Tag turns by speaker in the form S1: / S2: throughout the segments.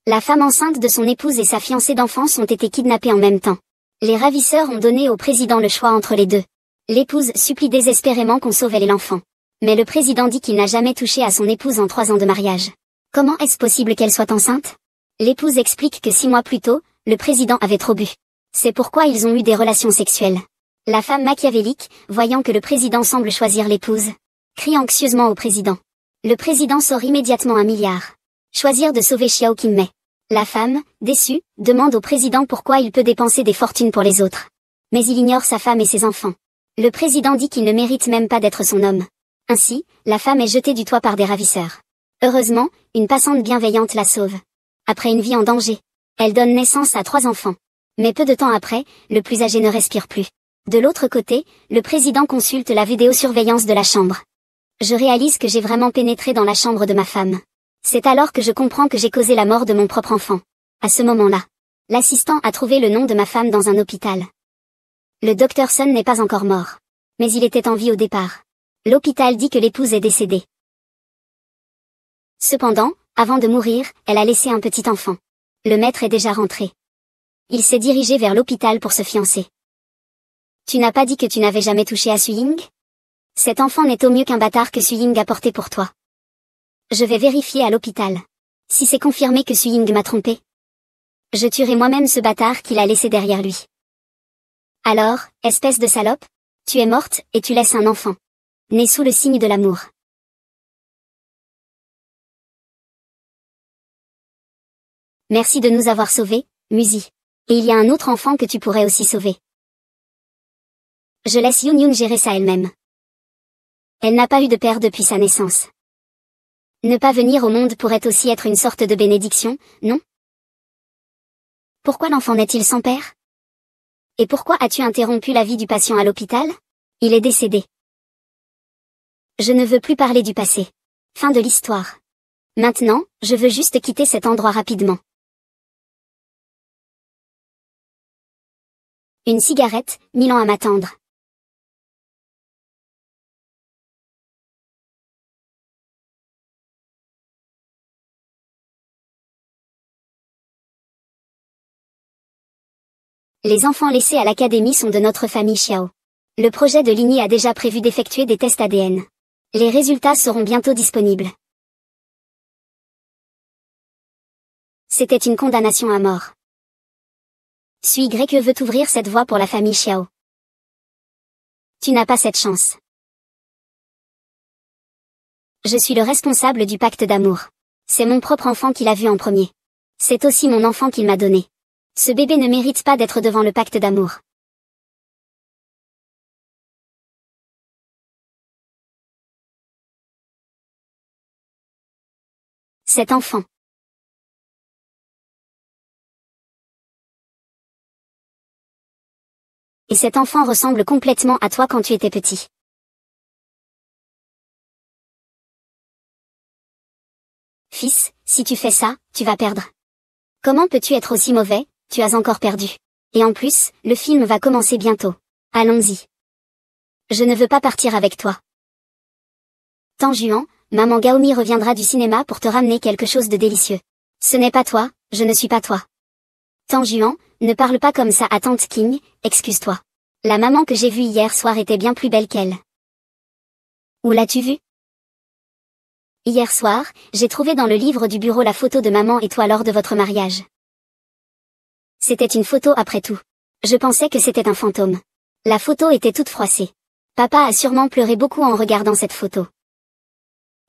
S1: La femme enceinte de son épouse et sa fiancée d'enfance ont été kidnappées en même temps. Les ravisseurs ont donné au président le choix entre les deux. L'épouse supplie désespérément qu'on sauve elle et l'enfant. Mais le président dit qu'il n'a jamais touché à son épouse en 3 ans de mariage. Comment est-ce possible qu'elle soit enceinte? L'épouse explique que 6 mois plus tôt, le président avait trop bu. C'est pourquoi ils ont eu des relations sexuelles. La femme machiavélique, voyant que le président semble choisir l'épouse, crie anxieusement au président. Le président sort immédiatement 1 milliard. Choisir de sauver Xiao Qingmei. La femme, déçue, demande au président pourquoi il peut dépenser des fortunes pour les autres. Mais il ignore sa femme et ses enfants. Le président dit qu'il ne mérite même pas d'être son homme. Ainsi, la femme est jetée du toit par des ravisseurs. Heureusement, une passante bienveillante la sauve. Après une vie en danger, elle donne naissance à 3 enfants. Mais peu de temps après, le plus âgé ne respire plus. De l'autre côté, le président consulte la vidéosurveillance de la chambre. Je réalise que j'ai vraiment pénétré dans la chambre de ma femme. C'est alors que je comprends que j'ai causé la mort de mon propre enfant. À ce moment-là, l'assistant a trouvé le nom de ma femme dans un hôpital. Le docteur Sun n'est pas encore mort. Mais il était en vie au départ. L'hôpital dit que l'épouse est décédée. Cependant, avant de mourir, elle a laissé un petit enfant. Le maître est déjà rentré. Il s'est dirigé vers l'hôpital pour se fiancer. Tu n'as pas dit que tu n'avais jamais touché à Suying? Cet enfant n'est au mieux qu'un bâtard que Suying a porté pour toi. Je vais vérifier à l'hôpital. Si c'est confirmé que Suying m'a trompé, je tuerai moi-même ce bâtard qu'il a laissé derrière lui. Alors, espèce de salope, tu es morte et tu laisses un enfant, né sous le signe de l'amour. Merci de nous avoir sauvés, Musi. Et il y a un autre enfant que tu pourrais aussi sauver. Je laisse Yun Yun gérer ça elle-même. Elle n'a pas eu de père depuis sa naissance. Ne pas venir au monde pourrait aussi être une sorte de bénédiction, non? Pourquoi l'enfant n'est-il sans père? Et pourquoi as-tu interrompu la vie du patient à l'hôpital? Il est décédé. Je ne veux plus parler du passé. Fin de l'histoire. Maintenant, je veux juste quitter cet endroit rapidement. Une cigarette, 1000 ans à m'attendre. Les enfants laissés à l'académie sont de notre famille Xiao. Le projet de Lini a déjà prévu d'effectuer des tests ADN. Les résultats seront bientôt disponibles. C'était une condamnation à mort. Sui Grec veut ouvrir cette voie pour la famille Xiao. Tu n'as pas cette chance. Je suis le responsable du pacte d'amour. C'est mon propre enfant qui l'a vu en premier. C'est aussi mon enfant qu'il m'a donné. Ce bébé ne mérite pas d'être devant le pacte d'amour. Cet enfant. Et cet enfant ressemble complètement à toi quand tu étais petit. Fils, si tu fais ça, tu vas perdre. Comment peux-tu être aussi mauvais? Tu as encore perdu. Et en plus, le film va commencer bientôt. Allons-y. Je ne veux pas partir avec toi. Tan Juan, maman Gaomi reviendra du cinéma pour te ramener quelque chose de délicieux. Ce n'est pas toi, je ne suis pas toi. Tan Juan, ne parle pas comme ça à tante King, excuse-toi. La maman que j'ai vue hier soir était bien plus belle qu'elle. Où l'as-tu vue? Hier soir, j'ai trouvé dans le livre du bureau la photo de maman et toi lors de votre mariage. C'était une photo après tout. Je pensais que c'était un fantôme. La photo était toute froissée. Papa a sûrement pleuré beaucoup en regardant cette photo.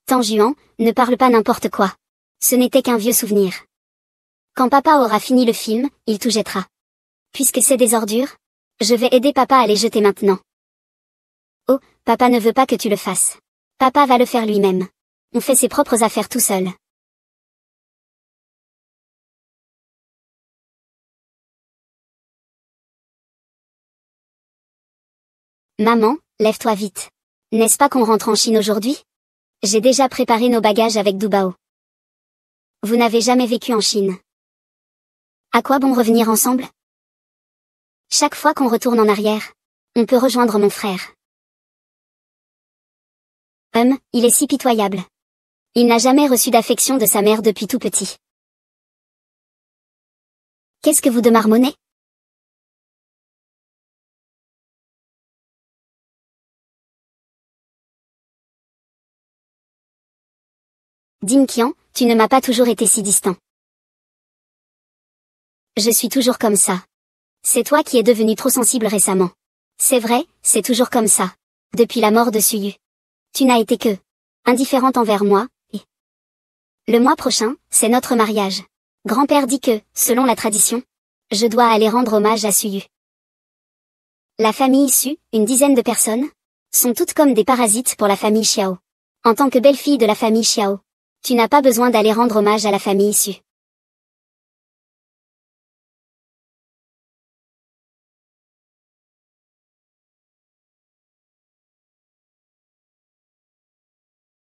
S1: Tan Juan, ne parle pas n'importe quoi. Ce n'était qu'un vieux souvenir. Quand papa aura fini le film, il tout jettera. Puisque c'est des ordures, je vais aider papa à les jeter maintenant. Oh, papa ne veut pas que tu le fasses. Papa va le faire lui-même. On fait ses propres affaires tout seul. Maman, lève-toi vite. N'est-ce pas qu'on rentre en Chine aujourd'hui? J'ai déjà préparé nos bagages avec Dubao. Vous n'avez jamais vécu en Chine. À quoi bon revenir ensemble? Chaque fois qu'on retourne en arrière, on peut rejoindre mon frère. Il est si pitoyable. Il n'a jamais reçu d'affection de sa mère depuis tout petit. Qu'est-ce que vous de marmonner? Dim Qian, tu ne m'as pas toujours été si distant. Je suis toujours comme ça. C'est toi qui es devenu trop sensible récemment. C'est vrai, c'est toujours comme ça. Depuis la mort de Suyu. Tu n'as été que indifférente envers moi, et le mois prochain, c'est notre mariage. Grand-père dit que, selon la tradition, je dois aller rendre hommage à Suyu. La famille Su, une dizaine de personnes, sont toutes comme des parasites pour la famille Xiao. En tant que belle-fille de la famille Xiao, tu n'as pas besoin d'aller rendre hommage à la famille Su.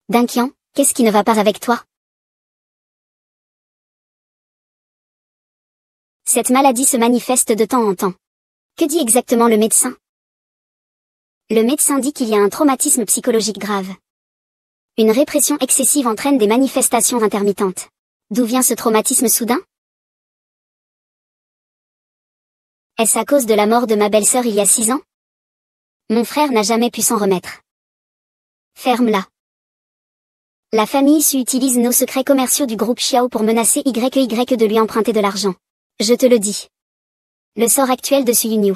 S1: Dinquian, qu'est-ce qui ne va pas avec toi? Cette maladie se manifeste de temps en temps. Que dit exactement le médecin? Le médecin dit qu'il y a un traumatisme psychologique grave. Une répression excessive entraîne des manifestations intermittentes. D'où vient ce traumatisme soudain? Est-ce à cause de la mort de ma belle-sœur il y a 6 ans? Mon frère n'a jamais pu s'en remettre. Ferme-la. La famille Su utilise nos secrets commerciaux du groupe Xiao pour menacer YY de lui emprunter de l'argent. Je te le dis. Le sort actuel de Su Yunyu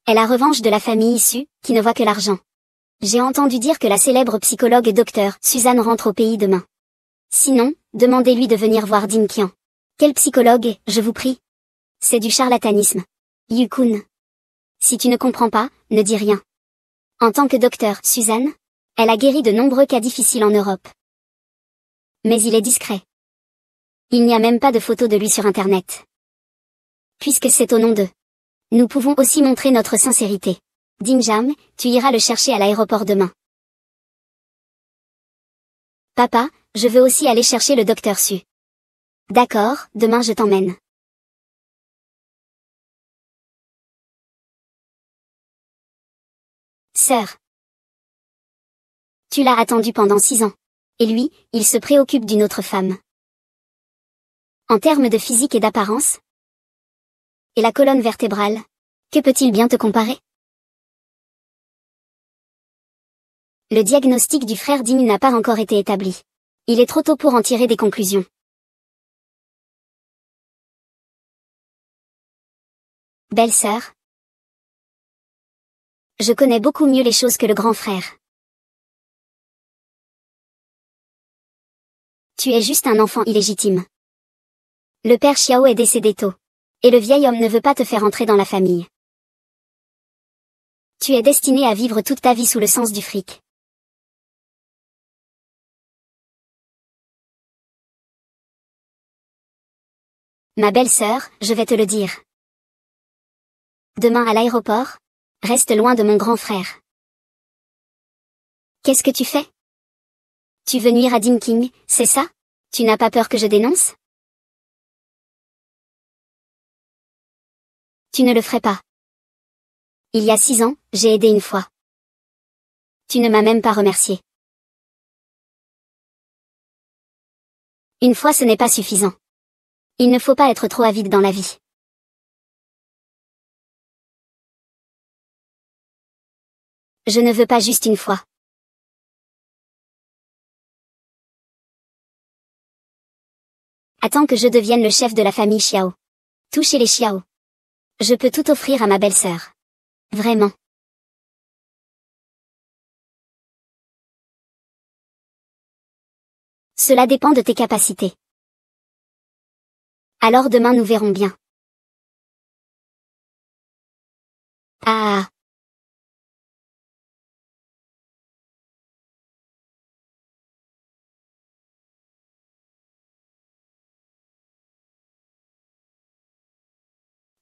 S1: est la revanche de la famille Su, qui ne voit que l'argent. J'ai entendu dire que la célèbre psychologue et docteur Suzanne rentre au pays demain. Sinon, demandez-lui de venir voir Dim Qian. Quel psychologue, je vous prie? C'est du charlatanisme. Yukun. Si tu ne comprends pas, ne dis rien. En tant que docteur Suzanne, elle a guéri de nombreux cas difficiles en Europe. Mais il est discret. Il n'y a même pas de photos de lui sur Internet. Puisque c'est au nom d'eux. Nous pouvons aussi montrer notre sincérité. Dinjam, tu iras le chercher à l'aéroport demain. Papa, je veux aussi aller chercher le docteur Su. D'accord, demain je t'emmène. Sœur. Tu l'as attendu pendant 6 ans. Et lui, il se préoccupe d'une autre femme. En termes de physique et d'apparence? Et la colonne vertébrale? Que peut-il bien te comparer? Le diagnostic du frère Ding n'a pas encore été établi. Il est trop tôt pour en tirer des conclusions. Belle-sœur. Je connais beaucoup mieux les choses que le grand frère. Tu es juste un enfant illégitime. Le père Xiao est décédé tôt. Et le vieil homme ne veut pas te faire entrer dans la famille. Tu es destiné à vivre toute ta vie sous le sens du fric. Ma belle-sœur, je vais te le dire. Demain à l'aéroport, reste loin de mon grand frère. Qu'est-ce que tu fais? Tu veux nuire à Dim King, c'est ça? Tu n'as pas peur que je dénonce? Tu ne le ferais pas. Il y a 6 ans, j'ai aidé une fois. Tu ne m'as même pas remercié. Une fois ce n'est pas suffisant. Il ne faut pas être trop avide dans la vie. Je ne veux pas juste une fois. Attends que je devienne le chef de la famille Xiao. Tout chez les Xiao. Je peux tout offrir à ma belle-sœur. Vraiment. Cela dépend de tes capacités. Alors demain nous verrons bien. Ah.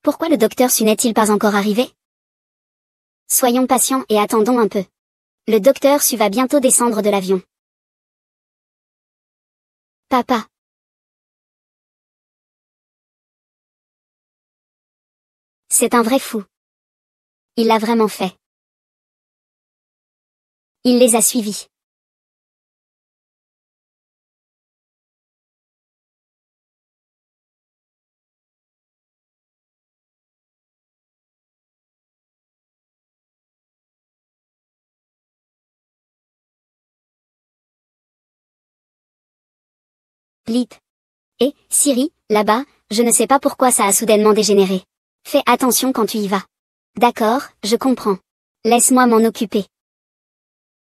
S1: Pourquoi le docteur Su n'est-il pas encore arrivé? Soyons patients et attendons un peu. Le docteur Su va bientôt descendre de l'avion. Papa. C'est un vrai fou. Il l'a vraiment fait. Il les a suivis. Blip. Et, Siri, là-bas, je ne sais pas pourquoi ça a soudainement dégénéré. Fais attention quand tu y vas. D'accord, je comprends. Laisse-moi m'en occuper.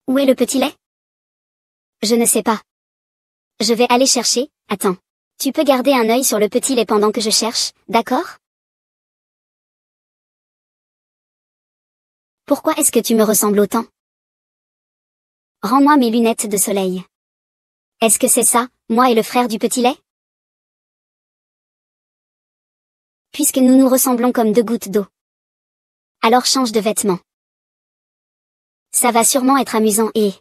S1: Où est le petit lait? Je ne sais pas. Je vais aller chercher, attends. Tu peux garder un œil sur le petit lait pendant que je cherche, d'accord? Pourquoi est-ce que tu me ressembles autant? Rends-moi mes lunettes de soleil. Est-ce que c'est ça, moi et le frère du petit lait? Puisque nous nous ressemblons comme deux gouttes d'eau. Alors change de vêtements. Ça va sûrement être amusant et...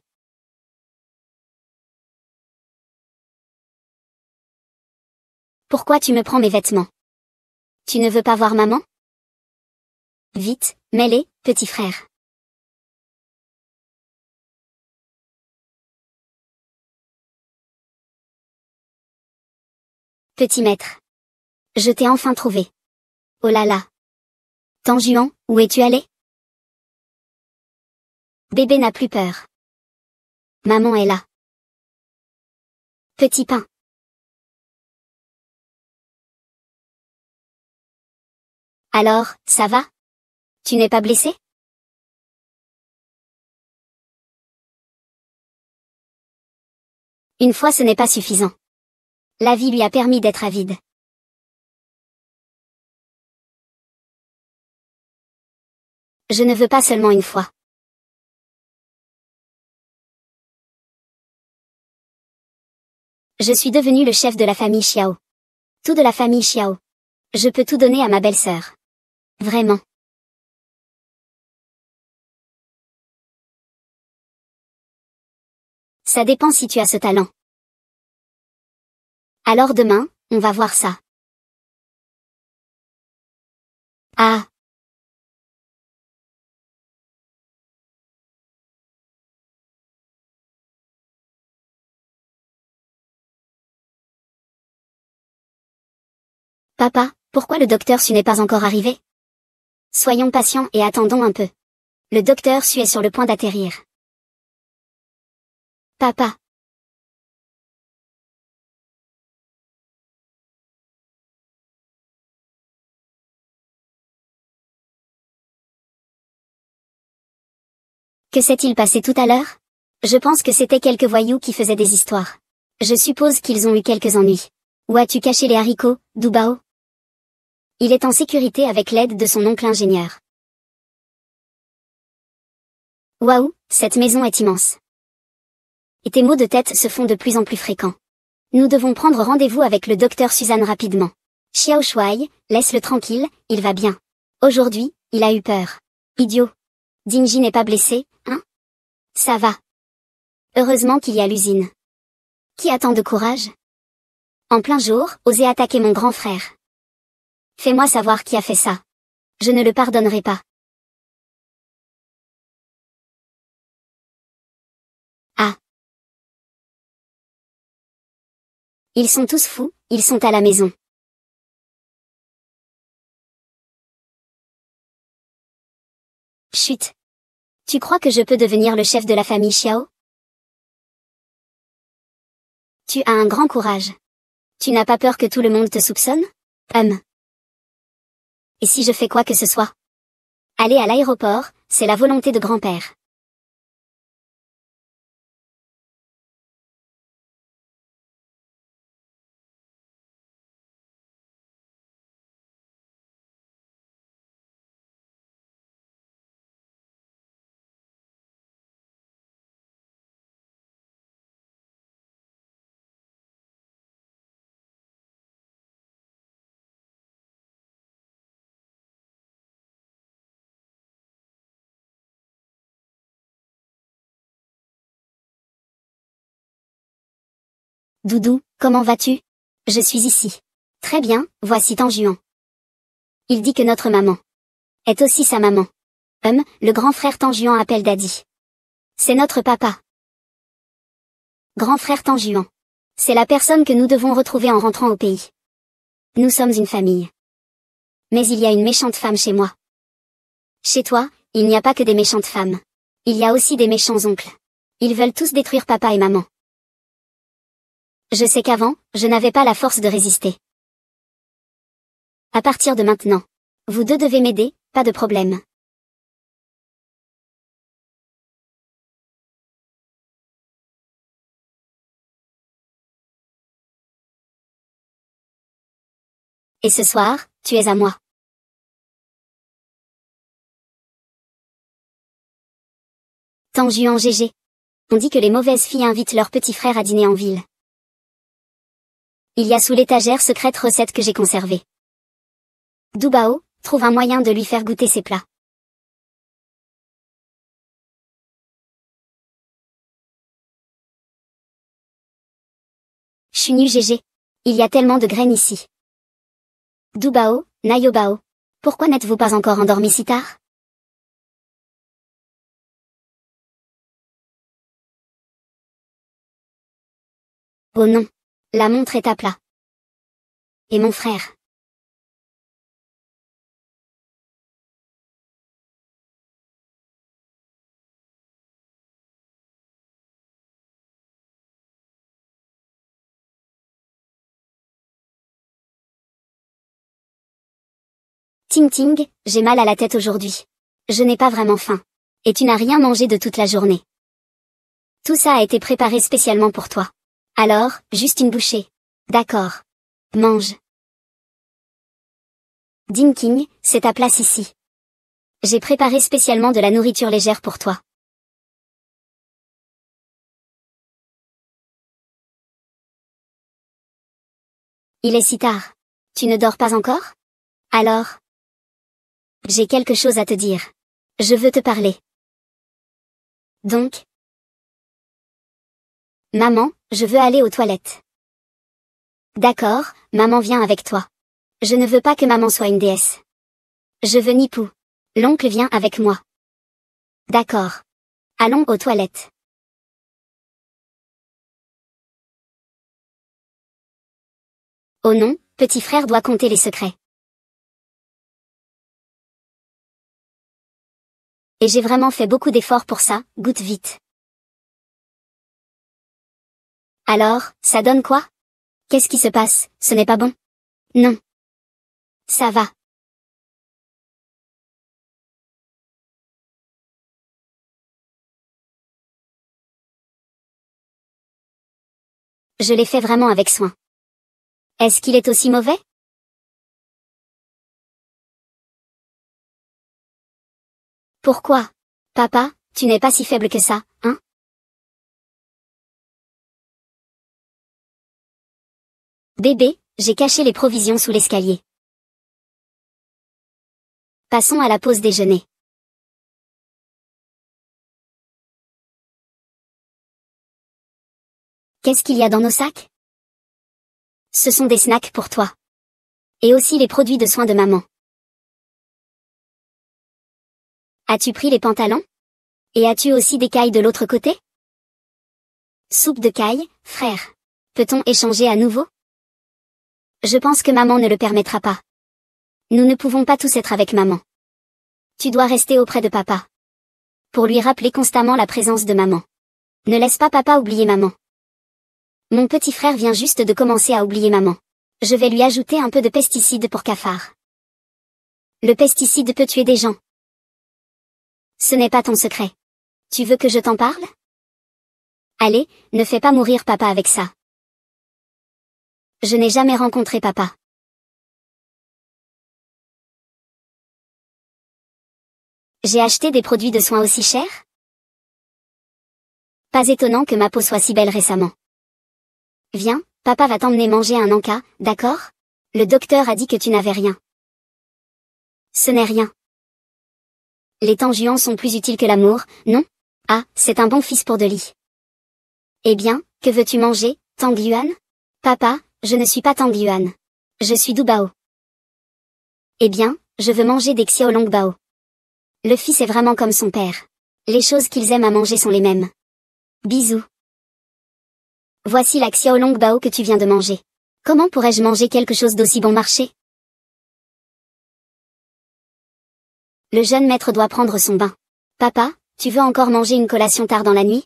S1: Pourquoi tu me prends mes vêtements? Tu ne veux pas voir maman? Vite, mets-les, petit frère. Petit maître. Je t'ai enfin trouvé. Oh là là. Tanjuan, où es-tu allé? Bébé n'a plus peur. Maman est là. Petit pain. Alors, ça va? Tu n'es pas blessé? Une fois ce n'est pas suffisant. La vie lui a permis d'être avide. Je ne veux pas seulement une fois. Je suis devenu le chef de la famille Xiao. Tout de la famille Xiao. Je peux tout donner à ma belle-sœur. Vraiment. Ça dépend si tu as ce talent. Alors demain, on va voir ça. Ah. Papa, pourquoi le docteur Su n'est pas encore arrivé? Soyons patients et attendons un peu. Le docteur Su est sur le point d'atterrir. Papa. Que s'est-il passé tout à l'heure? Je pense que c'était quelques voyous qui faisaient des histoires. Je suppose qu'ils ont eu quelques ennuis. Où as-tu caché les haricots, Dubao? Il est en sécurité avec l'aide de son oncle ingénieur. Waouh, cette maison est immense. Et tes maux de tête se font de plus en plus fréquents. Nous devons prendre rendez-vous avec le docteur Suzanne rapidement. Xiao Shuai, laisse-le tranquille, il va bien. Aujourd'hui, il a eu peur. Idiot. Dingji n'est pas blessé, hein? Ça va. Heureusement qu'il y a l'usine. Qui a tant de courage? En plein jour, oser attaquer mon grand frère. Fais-moi savoir qui a fait ça. Je ne le pardonnerai pas. Ah. Ils sont tous fous, ils sont à la maison. Chut. Tu crois que je peux devenir le chef de la famille Xiao? Tu as un grand courage. Tu n'as pas peur que tout le monde te soupçonne? Et si je fais quoi que ce soit? Aller à l'aéroport, c'est la volonté de grand-père. Doudou, comment vas-tu? Je suis ici. Très bien, voici Tanjuan. Il dit que notre maman est aussi sa maman. Le grand frère Tanjuan appelle Daddy. C'est notre papa. Grand frère Tanjuan. C'est la personne que nous devons retrouver en rentrant au pays. Nous sommes une famille. Mais il y a une méchante femme chez moi. Chez toi, il n'y a pas que des méchantes femmes. Il y a aussi des méchants oncles. Ils veulent tous détruire papa et maman. Je sais qu'avant, je n'avais pas la force de résister. À partir de maintenant, vous deux devez m'aider, pas de problème. Et ce soir, tu es à moi. Tanguy GG. On dit que les mauvaises filles invitent leurs petits frères à dîner en ville. Il y a sous l'étagère secrète recette que j'ai conservée. Doubao, trouve un moyen de lui faire goûter ses plats. Chunu GG. Il y a tellement de graines ici. Doubao, Nayobao. Pourquoi n'êtes-vous pas encore endormi si tard? Oh non. La montre est à plat. Et mon frère? Ting Ting, j'ai mal à la tête aujourd'hui. Je n'ai pas vraiment faim. Et tu n'as rien mangé de toute la journée. Tout ça a été préparé spécialement pour toi. Alors, juste une bouchée. D'accord. Mange. Ding King, c'est ta place ici. J'ai préparé spécialement de la nourriture légère pour toi. Il est si tard. Tu ne dors pas encore? Alors? J'ai quelque chose à te dire. Je veux te parler. Donc? Maman, je veux aller aux toilettes. D'accord, maman vient avec toi. Je ne veux pas que maman soit une déesse. Je veux Nipou. L'oncle vient avec moi. D'accord. Allons aux toilettes. Oh non, petit frère doit compter les secrets. Et j'ai vraiment fait beaucoup d'efforts pour ça, goûte vite. Alors, ça donne quoi? Qu'est-ce qui se passe? Ce n'est pas bon? Non. Ça va. Je l'ai fait vraiment avec soin. Est-ce qu'il est aussi mauvais? Pourquoi? Papa, tu n'es pas si faible que ça, hein? Bébé, j'ai caché les provisions sous l'escalier. Passons à la pause déjeuner. Qu'est-ce qu'il y a dans nos sacs? Ce sont des snacks pour toi. Et aussi les produits de soins de maman. As-tu pris les pantalons? Et as-tu aussi des cailles de l'autre côté? Soupe de cailles, frère. Peut-on échanger à nouveau? Je pense que maman ne le permettra pas. Nous ne pouvons pas tous être avec maman. Tu dois rester auprès de papa. Pour lui rappeler constamment la présence de maman. Ne laisse pas papa oublier maman. Mon petit frère vient juste de commencer à oublier maman. Je vais lui ajouter un peu de pesticide pour cafard. Le pesticide peut tuer des gens. Ce n'est pas ton secret. Tu veux que je t'en parle? Allez, ne fais pas mourir papa avec ça. Je n'ai jamais rencontré papa. J'ai acheté des produits de soins aussi chers? Pas étonnant que ma peau soit si belle récemment. Viens, papa va t'emmener manger un encas, d'accord? Le docteur a dit que tu n'avais rien. Ce n'est rien. Les tanguans sont plus utiles que l'amour, non? Ah, c'est un bon fils pour de lit. Eh bien, que veux-tu manger, Tangyuan? Papa, je ne suis pas Tangyuan. Je suis Doubao. Eh bien, je veux manger des Xiaolongbao. Le fils est vraiment comme son père. Les choses qu'ils aiment à manger sont les mêmes. Bisous. Voici la Xiaolongbao que tu viens de manger. Comment pourrais-je manger quelque chose d'aussi bon marché? Le jeune maître doit prendre son bain. Papa, tu veux encore manger une collation tard dans la nuit?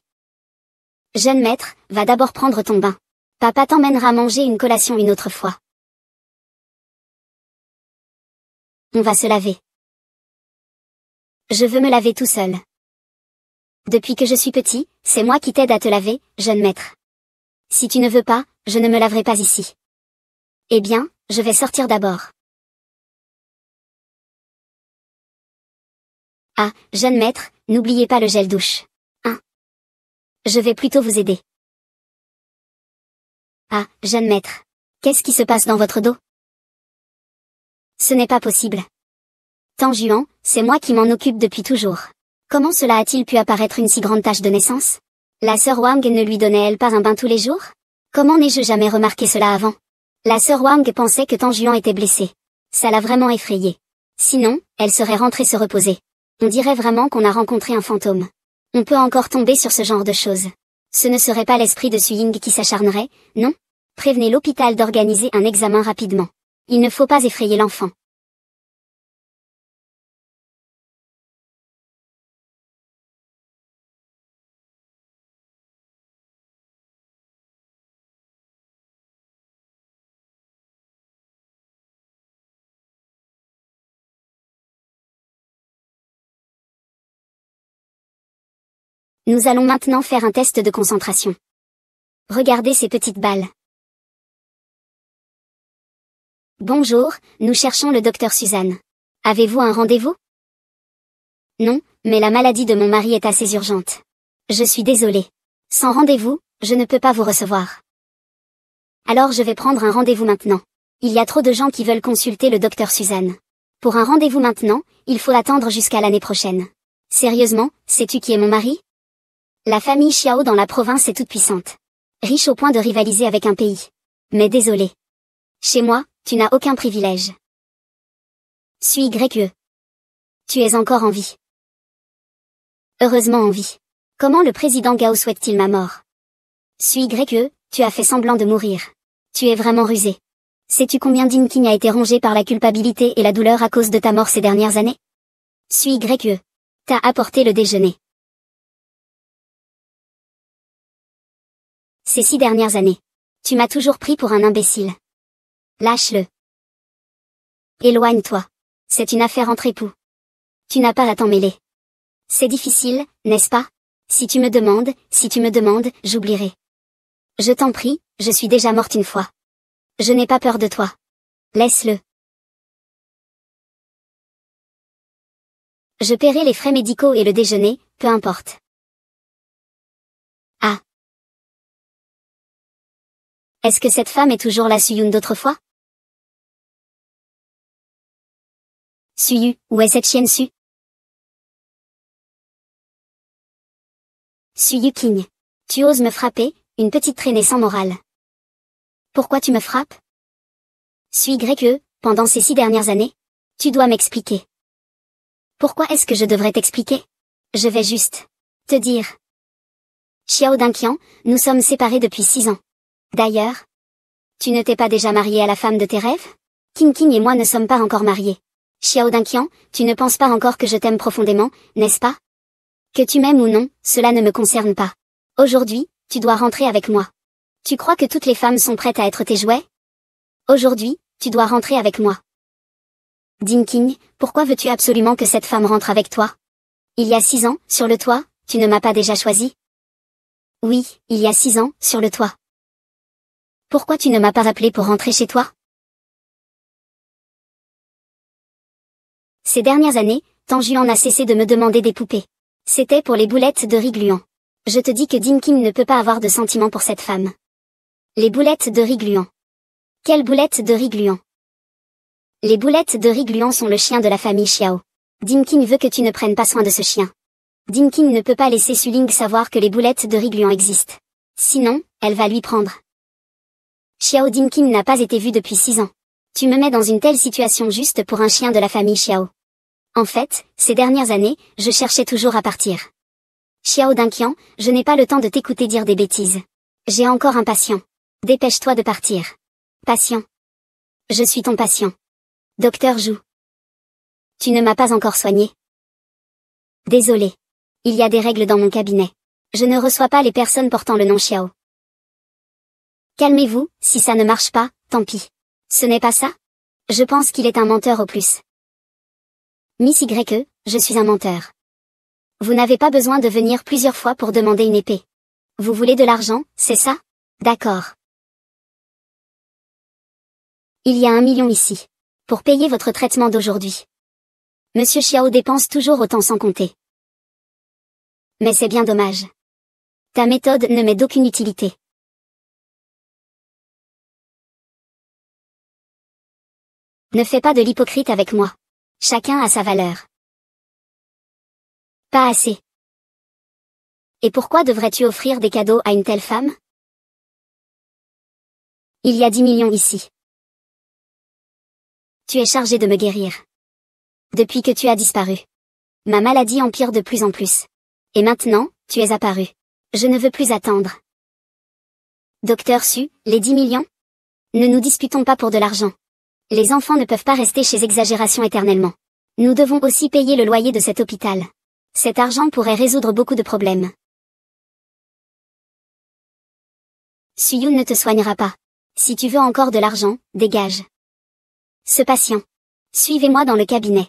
S1: Jeune maître, va d'abord prendre ton bain. Papa t'emmènera manger une collation une autre fois. On va se laver. Je veux me laver tout seul. Depuis que je suis petit, c'est moi qui t'aide à te laver, jeune maître. Si tu ne veux pas, je ne me laverai pas ici. Eh bien, je vais sortir d'abord. Ah, jeune maître, n'oubliez pas le gel douche. Hein? Je vais plutôt vous aider. Ah, jeune maître. Qu'est-ce qui se passe dans votre dos? Ce n'est pas possible. Tang Juan, c'est moi qui m'en occupe depuis toujours. Comment cela a-t-il pu apparaître une si grande tache de naissance? La sœur Wang ne lui donnait-elle pas un bain tous les jours? Comment n'ai-je jamais remarqué cela avant? La sœur Wang pensait que Tang Juan était blessé. Ça l'a vraiment effrayée. Sinon, elle serait rentrée se reposer. On dirait vraiment qu'on a rencontré un fantôme. On peut encore tomber sur ce genre de choses. Ce ne serait pas l'esprit de Su Ying qui s'acharnerait, non? Prévenez l'hôpital d'organiser un examen rapidement. Il ne faut pas effrayer l'enfant. Nous allons maintenant faire un test de concentration. Regardez ces petites balles. Bonjour, nous cherchons le docteur Suzanne. Avez-vous un rendez-vous? Non, mais la maladie de mon mari est assez urgente. Je suis désolée. Sans rendez-vous, je ne peux pas vous recevoir. Alors je vais prendre un rendez-vous maintenant. Il y a trop de gens qui veulent consulter le docteur Suzanne. Pour un rendez-vous maintenant, il faut attendre jusqu'à l'année prochaine. Sérieusement, sais-tu qui est mon mari? La famille Xiao dans la province est toute puissante. Riche au point de rivaliser avec un pays. Mais désolé. Chez moi, tu n'as aucun privilège. Suis YE. Tu es encore en vie. Heureusement en vie. Comment le président Gao souhaite-t-il ma mort? Suis YE, tu as fait semblant de mourir. Tu es vraiment rusé. Sais-tu combien Din King a été rongé par la culpabilité et la douleur à cause de ta mort ces dernières années? Suis YE. T'as apporté le déjeuner. Ces 6 dernières années. Tu m'as toujours pris pour un imbécile. Lâche-le. Éloigne-toi. C'est une affaire entre époux. Tu n'as pas à t'en mêler. C'est difficile, n'est-ce pas? Si tu me demandes, j'oublierai. Je t'en prie, je suis déjà morte une fois. Je n'ai pas peur de toi. Laisse-le. Je paierai les frais médicaux et le déjeuner, peu importe. Ah. Est-ce que cette femme est toujours la Suyun d'autrefois? Suyu, où est cette chienne Su? Suyu King. Tu oses me frapper, une petite traînée sans morale. Pourquoi tu me frappes? Suis YE, pendant ces 6 dernières années? Tu dois m'expliquer. Pourquoi est-ce que je devrais t'expliquer? Je vais juste te dire. Xiao Dinqian, nous sommes séparés depuis 6 ans. D'ailleurs, tu ne t'es pas déjà marié à la femme de tes rêves? King King et moi ne sommes pas encore mariés. Xiao Dinqian, tu ne penses pas encore que je t'aime profondément, n'est-ce pas? Que tu m'aimes ou non, cela ne me concerne pas. Aujourd'hui, tu dois rentrer avec moi. Tu crois que toutes les femmes sont prêtes à être tes jouets? Aujourd'hui, tu dois rentrer avec moi. Din King, pourquoi veux-tu absolument que cette femme rentre avec toi? Il y a 6 ans, sur le toit, tu ne m'as pas déjà choisi? Oui, il y a 6 ans, sur le toit. Pourquoi tu ne m'as pas appelé pour rentrer chez toi? Ces dernières années, Tang Juan a cessé de me demander des poupées. C'était pour les boulettes de riz gluant. Je te dis que Din King ne peut pas avoir de sentiments pour cette femme. Les boulettes de riz gluant. Quelles boulettes de riz gluant? Les boulettes de riz gluant sont le chien de la famille Xiao. Din King veut que tu ne prennes pas soin de ce chien. Din King ne peut pas laisser Su Ling savoir que les boulettes de riz gluant existent. Sinon, elle va lui prendre. Xiao Din King n'a pas été vu depuis 6 ans. Tu me mets dans une telle situation juste pour un chien de la famille Xiao. En fait, ces dernières années, je cherchais toujours à partir. Xiao Dinqian, je n'ai pas le temps de t'écouter dire des bêtises. J'ai encore un patient. Dépêche-toi de partir. Patient. Je suis ton patient. Docteur Zhu. Tu ne m'as pas encore soigné. Désolé. Il y a des règles dans mon cabinet. Je ne reçois pas les personnes portant le nom Xiao. Calmez-vous, si ça ne marche pas, tant pis. Ce n'est pas ça? Je pense qu'il est un menteur au plus. Miss YE, je suis un menteur. Vous n'avez pas besoin de venir plusieurs fois pour demander une épée. Vous voulez de l'argent, c'est ça? D'accord. Il y a 1 million ici. Pour payer votre traitement d'aujourd'hui. Monsieur Xiao dépense toujours autant sans compter. Mais c'est bien dommage. Ta méthode ne m'est d'aucune utilité. Ne fais pas de l'hypocrite avec moi. Chacun a sa valeur. Pas assez. Et pourquoi devrais-tu offrir des cadeaux à une telle femme? Il y a 10 millions ici. Tu es chargé de me guérir. Depuis que tu as disparu. Ma maladie empire de plus en plus. Et maintenant, tu es apparu. Je ne veux plus attendre. Docteur Su, les 10 millions? Ne nous disputons pas pour de l'argent. Les enfants ne peuvent pas rester chez Exagération éternellement. Nous devons aussi payer le loyer de cet hôpital. Cet argent pourrait résoudre beaucoup de problèmes. Suyun ne te soignera pas. Si tu veux encore de l'argent, dégage. Ce patient. Suivez-moi dans le cabinet.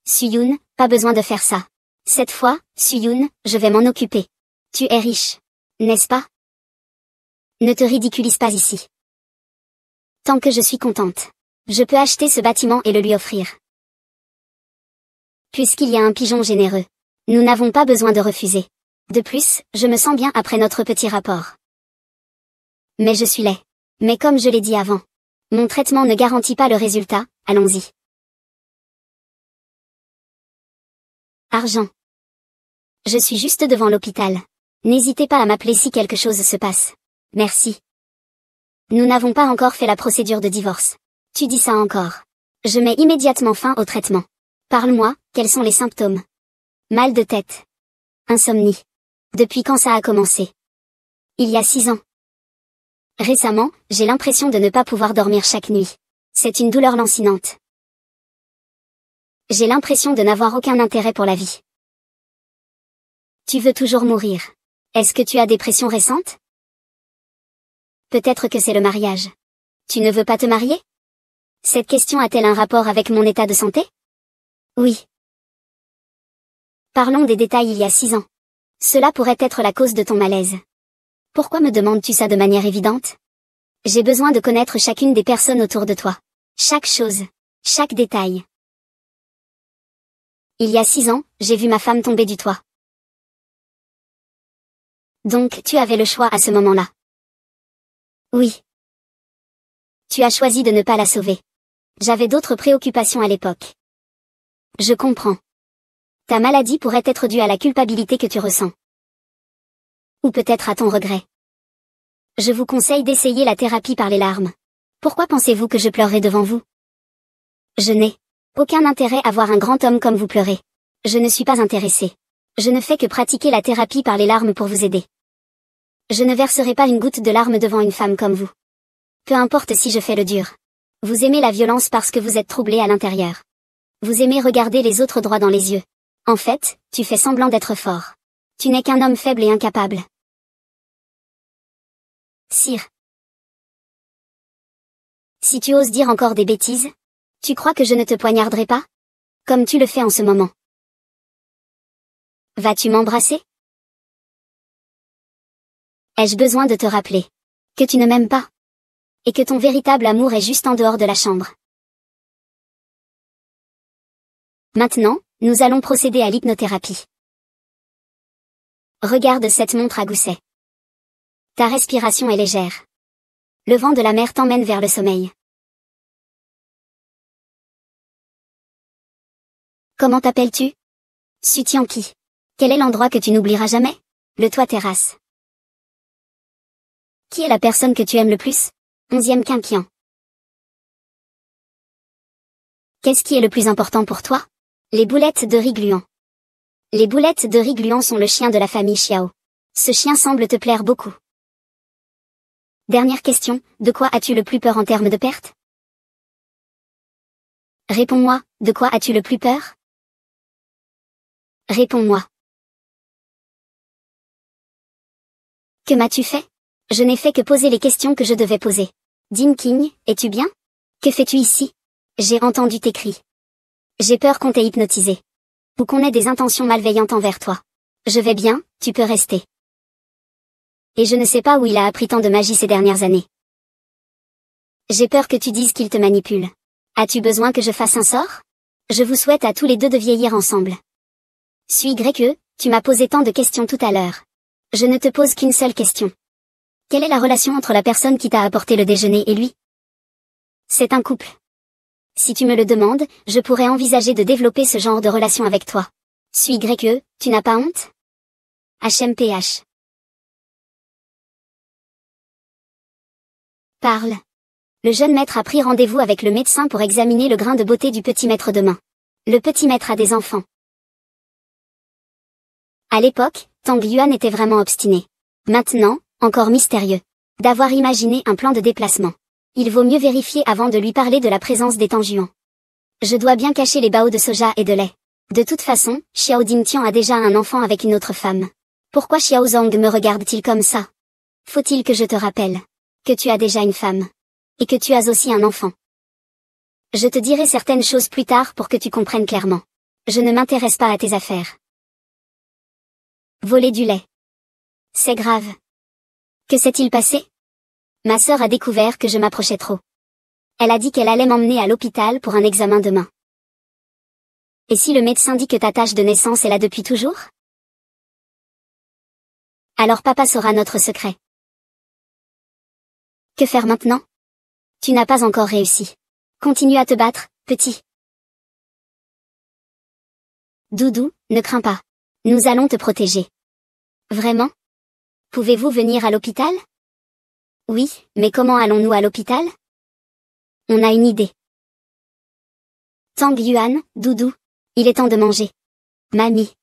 S1: Suyun, pas besoin de faire ça. Cette fois, Suyun, je vais m'en occuper. Tu es riche. N'est-ce pas? Ne te ridiculise pas ici. Tant que je suis contente. Je peux acheter ce bâtiment et le lui offrir. Puisqu'il y a un pigeon généreux. Nous n'avons pas besoin de refuser. De plus, je me sens bien après notre petit rapport. Mais je suis laid. Mais comme je l'ai dit avant. Mon traitement ne garantit pas le résultat, allons-y. Argent. Je suis juste devant l'hôpital. N'hésitez pas à m'appeler si quelque chose se passe. Merci. Nous n'avons pas encore fait la procédure de divorce. Tu dis ça encore. Je mets immédiatement fin au traitement. Parle-moi, quels sont les symptômes? Mal de tête. Insomnie. Depuis quand ça a commencé? Il y a 6 ans. Récemment, j'ai l'impression de ne pas pouvoir dormir chaque nuit. C'est une douleur lancinante. J'ai l'impression de n'avoir aucun intérêt pour la vie. Tu veux toujours mourir. Est-ce que tu as des pressions récentes? Peut-être que c'est le mariage. Tu ne veux pas te marier? Cette question a-t-elle un rapport avec mon état de santé? Oui. Parlons des détails il y a 6 ans. Cela pourrait être la cause de ton malaise. Pourquoi me demandes-tu ça de manière évidente? J'ai besoin de connaître chacune des personnes autour de toi. Chaque chose. Chaque détail. Il y a 6 ans, j'ai vu ma femme tomber du toit. Donc tu avais le choix à ce moment-là. Oui. Tu as choisi de ne pas la sauver. J'avais d'autres préoccupations à l'époque. Je comprends. Ta maladie pourrait être due à la culpabilité que tu ressens. Ou peut-être à ton regret. Je vous conseille d'essayer la thérapie par les larmes. Pourquoi pensez-vous que je pleurerai devant vous? Je n'ai aucun intérêt à voir un grand homme comme vous pleurer. Je ne suis pas intéressée. Je ne fais que pratiquer la thérapie par les larmes pour vous aider. Je ne verserai pas une goutte de larmes devant une femme comme vous. Peu importe si je fais le dur. Vous aimez la violence parce que vous êtes troublé à l'intérieur. Vous aimez regarder les autres droit dans les yeux. En fait, tu fais semblant d'être fort. Tu n'es qu'un homme faible et incapable. Sire. Si tu oses dire encore des bêtises, tu crois que je ne te poignarderai pas? Comme tu le fais en ce moment. Vas-tu m'embrasser? Ai-je besoin de te rappeler que tu ne m'aimes pas? Et que ton véritable amour est juste en dehors de la chambre. Maintenant, nous allons procéder à l'hypnothérapie. Regarde cette montre à gousset. Ta respiration est légère. Le vent de la mer t'emmène vers le sommeil. Comment t'appelles-tu? Sutianki. Quel est l'endroit que tu n'oublieras jamais? Le toit terrasse. Qui est la personne que tu aimes le plus? 11e quinquian. Qu'est-ce qui est le plus important pour toi? Les boulettes de riz gluant. Les boulettes de riz gluant sont le chien de la famille Xiao. Ce chien semble te plaire beaucoup. Dernière question, de quoi as-tu le plus peur en termes de pertes? Réponds-moi, de quoi as-tu le plus peur? Réponds-moi. Que m'as-tu fait? Je n'ai fait que poser les questions que je devais poser. Dean King, es-tu bien? Que fais-tu ici? J'ai entendu tes cris. J'ai peur qu'on t'ait hypnotisé. Ou qu'on ait des intentions malveillantes envers toi. Je vais bien, tu peux rester. Et je ne sais pas où il a appris tant de magie ces dernières années. J'ai peur que tu dises qu'il te manipule. As-tu besoin que je fasse un sort? Je vous souhaite à tous les deux de vieillir ensemble. Suis Greke, tu m'as posé tant de questions tout à l'heure. Je ne te pose qu'une seule question. Quelle est la relation entre la personne qui t'a apporté le déjeuner et lui? C'est un couple. Si tu me le demandes, je pourrais envisager de développer ce genre de relation avec toi. Suis Greke, tu n'as pas honte? HMPH. Parle. Le jeune maître a pris rendez-vous avec le médecin pour examiner le grain de beauté du petit maître demain. Le petit maître a des enfants. À l'époque, Tang Yuan était vraiment obstiné. Maintenant, encore mystérieux. D'avoir imaginé un plan de déplacement. Il vaut mieux vérifier avant de lui parler de la présence des Tangjuan. Je dois bien cacher les baos de soja et de lait. De toute façon, Xiao Dingtian a déjà un enfant avec une autre femme. Pourquoi Xiao Zhang me regarde-t-il comme ça? Faut-il que je te rappelle que tu as déjà une femme? Et que tu as aussi un enfant. Je te dirai certaines choses plus tard pour que tu comprennes clairement. Je ne m'intéresse pas à tes affaires. Voler du lait. C'est grave. Que s'est-il passé? Ma sœur a découvert que je m'approchais trop. Elle a dit qu'elle allait m'emmener à l'hôpital pour un examen demain. Et si le médecin dit que ta tâche de naissance est là depuis toujours? Alors papa saura notre secret. Que faire maintenant? Tu n'as pas encore réussi. Continue à te battre, petit. Doudou, ne crains pas. Nous allons te protéger. Vraiment? Pouvez-vous venir à l'hôpital? Oui, mais comment allons-nous à l'hôpital? On a une idée. Tang Yuan, Doudou. Il est temps de manger. Mamie.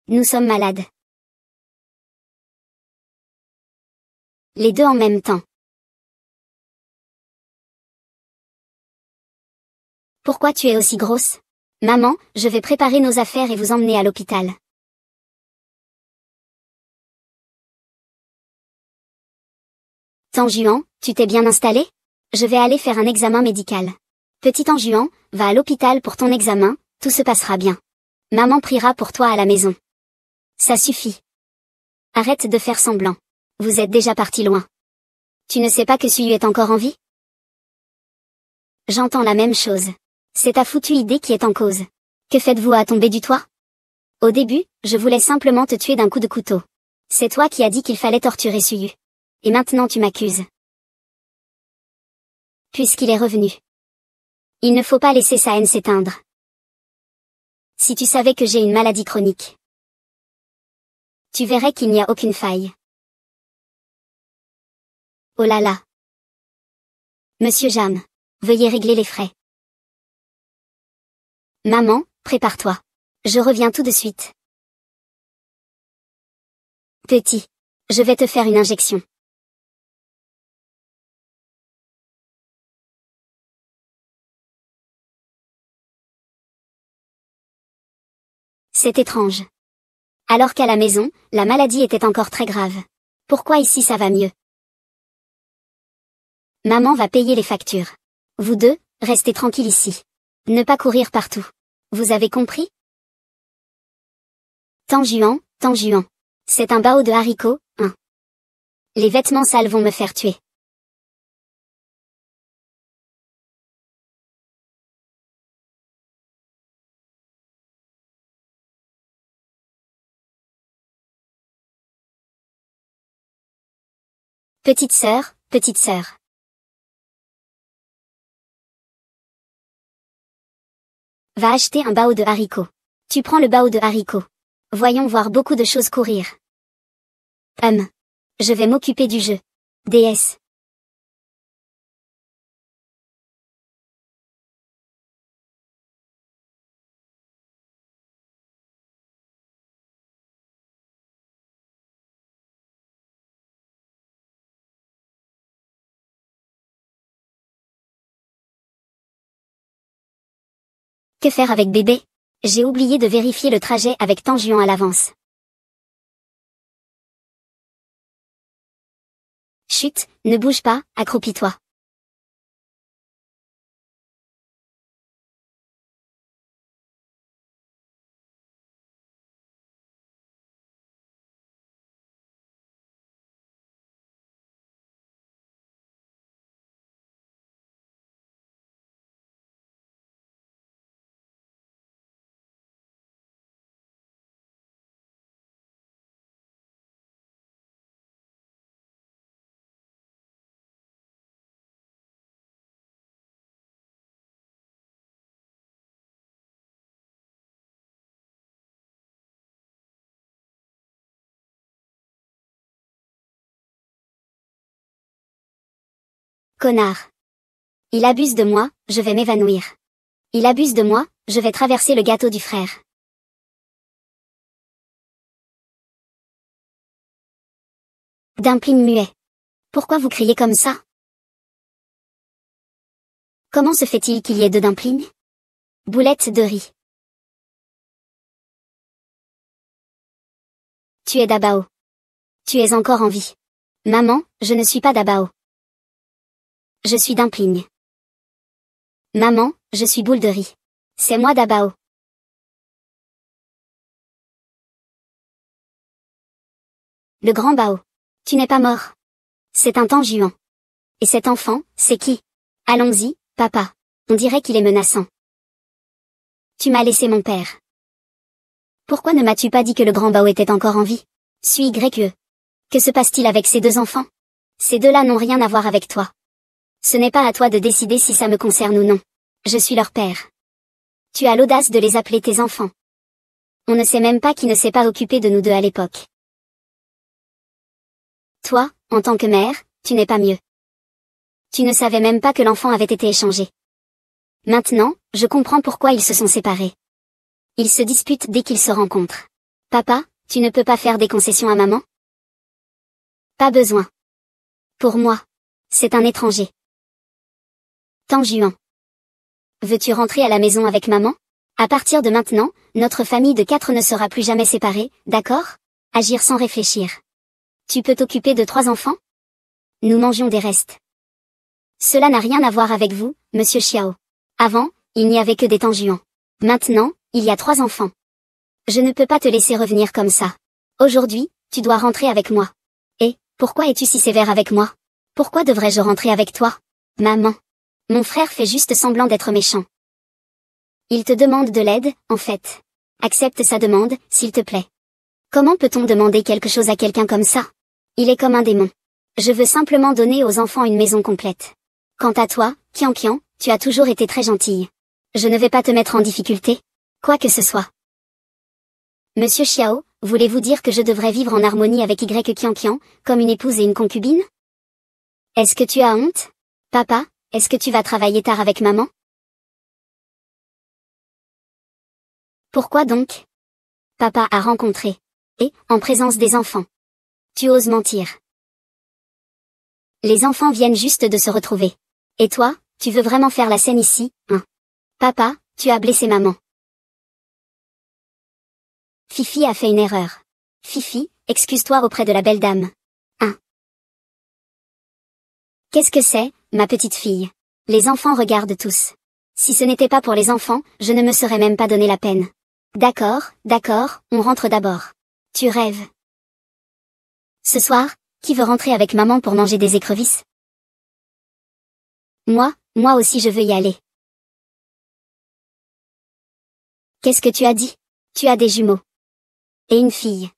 S1: Nous sommes malades. Les deux en même temps. Pourquoi tu es aussi grosse? Maman, je vais préparer nos affaires et vous emmener à l'hôpital. Tangjuan, tu t'es bien installé? Je vais aller faire un examen médical. Petit Tangjuan, va à l'hôpital pour ton examen, tout se passera bien. Maman priera pour toi à la maison. Ça suffit. Arrête de faire semblant. Vous êtes déjà parti loin. Tu ne sais pas que Suyu est encore en vie? J'entends la même chose. C'est ta foutue idée qui est en cause. Que faites-vous à tomber du toit? Au début, je voulais simplement te tuer d'un coup de couteau. C'est toi qui as dit qu'il fallait torturer Suyu. Et maintenant tu m'accuses. Puisqu'il est revenu. Il ne faut pas laisser sa haine s'éteindre. Si tu savais que j'ai une maladie chronique, tu verrais qu'il n'y a aucune faille. Oh là là. Monsieur Jam, veuillez régler les frais. Maman, prépare-toi. Je reviens tout de suite. Petit. Je vais te faire une injection. C'est étrange. Alors qu'à la maison, la maladie était encore très grave. Pourquoi ici ça va mieux? Maman va payer les factures. Vous deux, restez tranquilles ici. Ne pas courir partout. Vous avez compris? Tangjuan, Tangjuan. C'est un bao de haricots, hein. Les vêtements sales vont me faire tuer. Petite sœur, petite sœur. Va acheter un bao de haricots. Tu prends le bao de haricots. Voyons voir beaucoup de choses courir. Je vais m'occuper du jeu. DS. Que faire avec bébé? J'ai oublié de vérifier le trajet avec Tangjuan à l'avance. Chut, ne bouge pas, accroupis-toi. Connard. Il abuse de moi, je vais m'évanouir. Il abuse de moi, je vais traverser le gâteau du frère. Dumpling muet. Pourquoi vous criez comme ça? Comment se fait-il qu'il y ait deux dumplings? Boulettes de riz. Tu es Dabao. Tu es encore en vie. Maman, je ne suis pas Dabao. Je suis Dumpling. Maman, je suis boule de riz. C'est moi Dabao. Le grand Bao. Tu n'es pas mort. C'est un temps juan. Et cet enfant, c'est qui? Allons-y, papa. On dirait qu'il est menaçant. Tu m'as laissé mon père. Pourquoi ne m'as-tu pas dit que le grand Bao était encore en vie? Suis YE. Que se passe-t-il avec ces deux enfants? Ces deux-là n'ont rien à voir avec toi. Ce n'est pas à toi de décider si ça me concerne ou non. Je suis leur père. Tu as l'audace de les appeler tes enfants. On ne sait même pas qui ne s'est pas occupé de nous deux à l'époque. Toi, en tant que mère, tu n'es pas mieux. Tu ne savais même pas que l'enfant avait été échangé. Maintenant, je comprends pourquoi ils se sont séparés. Ils se disputent dès qu'ils se rencontrent. Papa, tu ne peux pas faire des concessions à maman? Pas besoin. Pour moi. C'est un étranger. Temps juan. Veux-tu rentrer à la maison avec maman? À partir de maintenant, notre famille de 4 ne sera plus jamais séparée, d'accord? Agir sans réfléchir. Tu peux t'occuper de 3 enfants? Nous mangions des restes. Cela n'a rien à voir avec vous, monsieur Xiao. Avant, il n'y avait que des temps juan. Maintenant, il y a 3 enfants. Je ne peux pas te laisser revenir comme ça. Aujourd'hui, tu dois rentrer avec moi. Et, pourquoi es-tu si sévère avec moi? Pourquoi devrais-je rentrer avec toi? Maman. Mon frère fait juste semblant d'être méchant. Il te demande de l'aide, en fait. Accepte sa demande, s'il te plaît. Comment peut-on demander quelque chose à quelqu'un comme ça? Il est comme un démon. Je veux simplement donner aux enfants une maison complète. Quant à toi, Qian, tu as toujours été très gentille. Je ne vais pas te mettre en difficulté. Quoi que ce soit. Monsieur Xiao, voulez-vous dire que je devrais vivre en harmonie avec Qian, comme une épouse et une concubine? Est-ce que tu as honte? Papa, est-ce que tu vas travailler tard avec maman? Pourquoi donc? Papa a rencontré. Et, en présence des enfants. Tu oses mentir. Les enfants viennent juste de se retrouver. Et toi, tu veux vraiment faire la scène ici, hein? Papa, tu as blessé maman. Fifi a fait une erreur. Fifi, excuse-toi auprès de la belle dame. Hein? Qu'est-ce que c'est, ma petite fille? Les enfants regardent tous. Si ce n'était pas pour les enfants, je ne me serais même pas donné la peine. D'accord, on rentre d'abord. Tu rêves. Ce soir, qui veut rentrer avec maman pour manger des écrevisses? Moi aussi je veux y aller. Qu'est-ce que tu as dit? Tu as des jumeaux. Et une fille.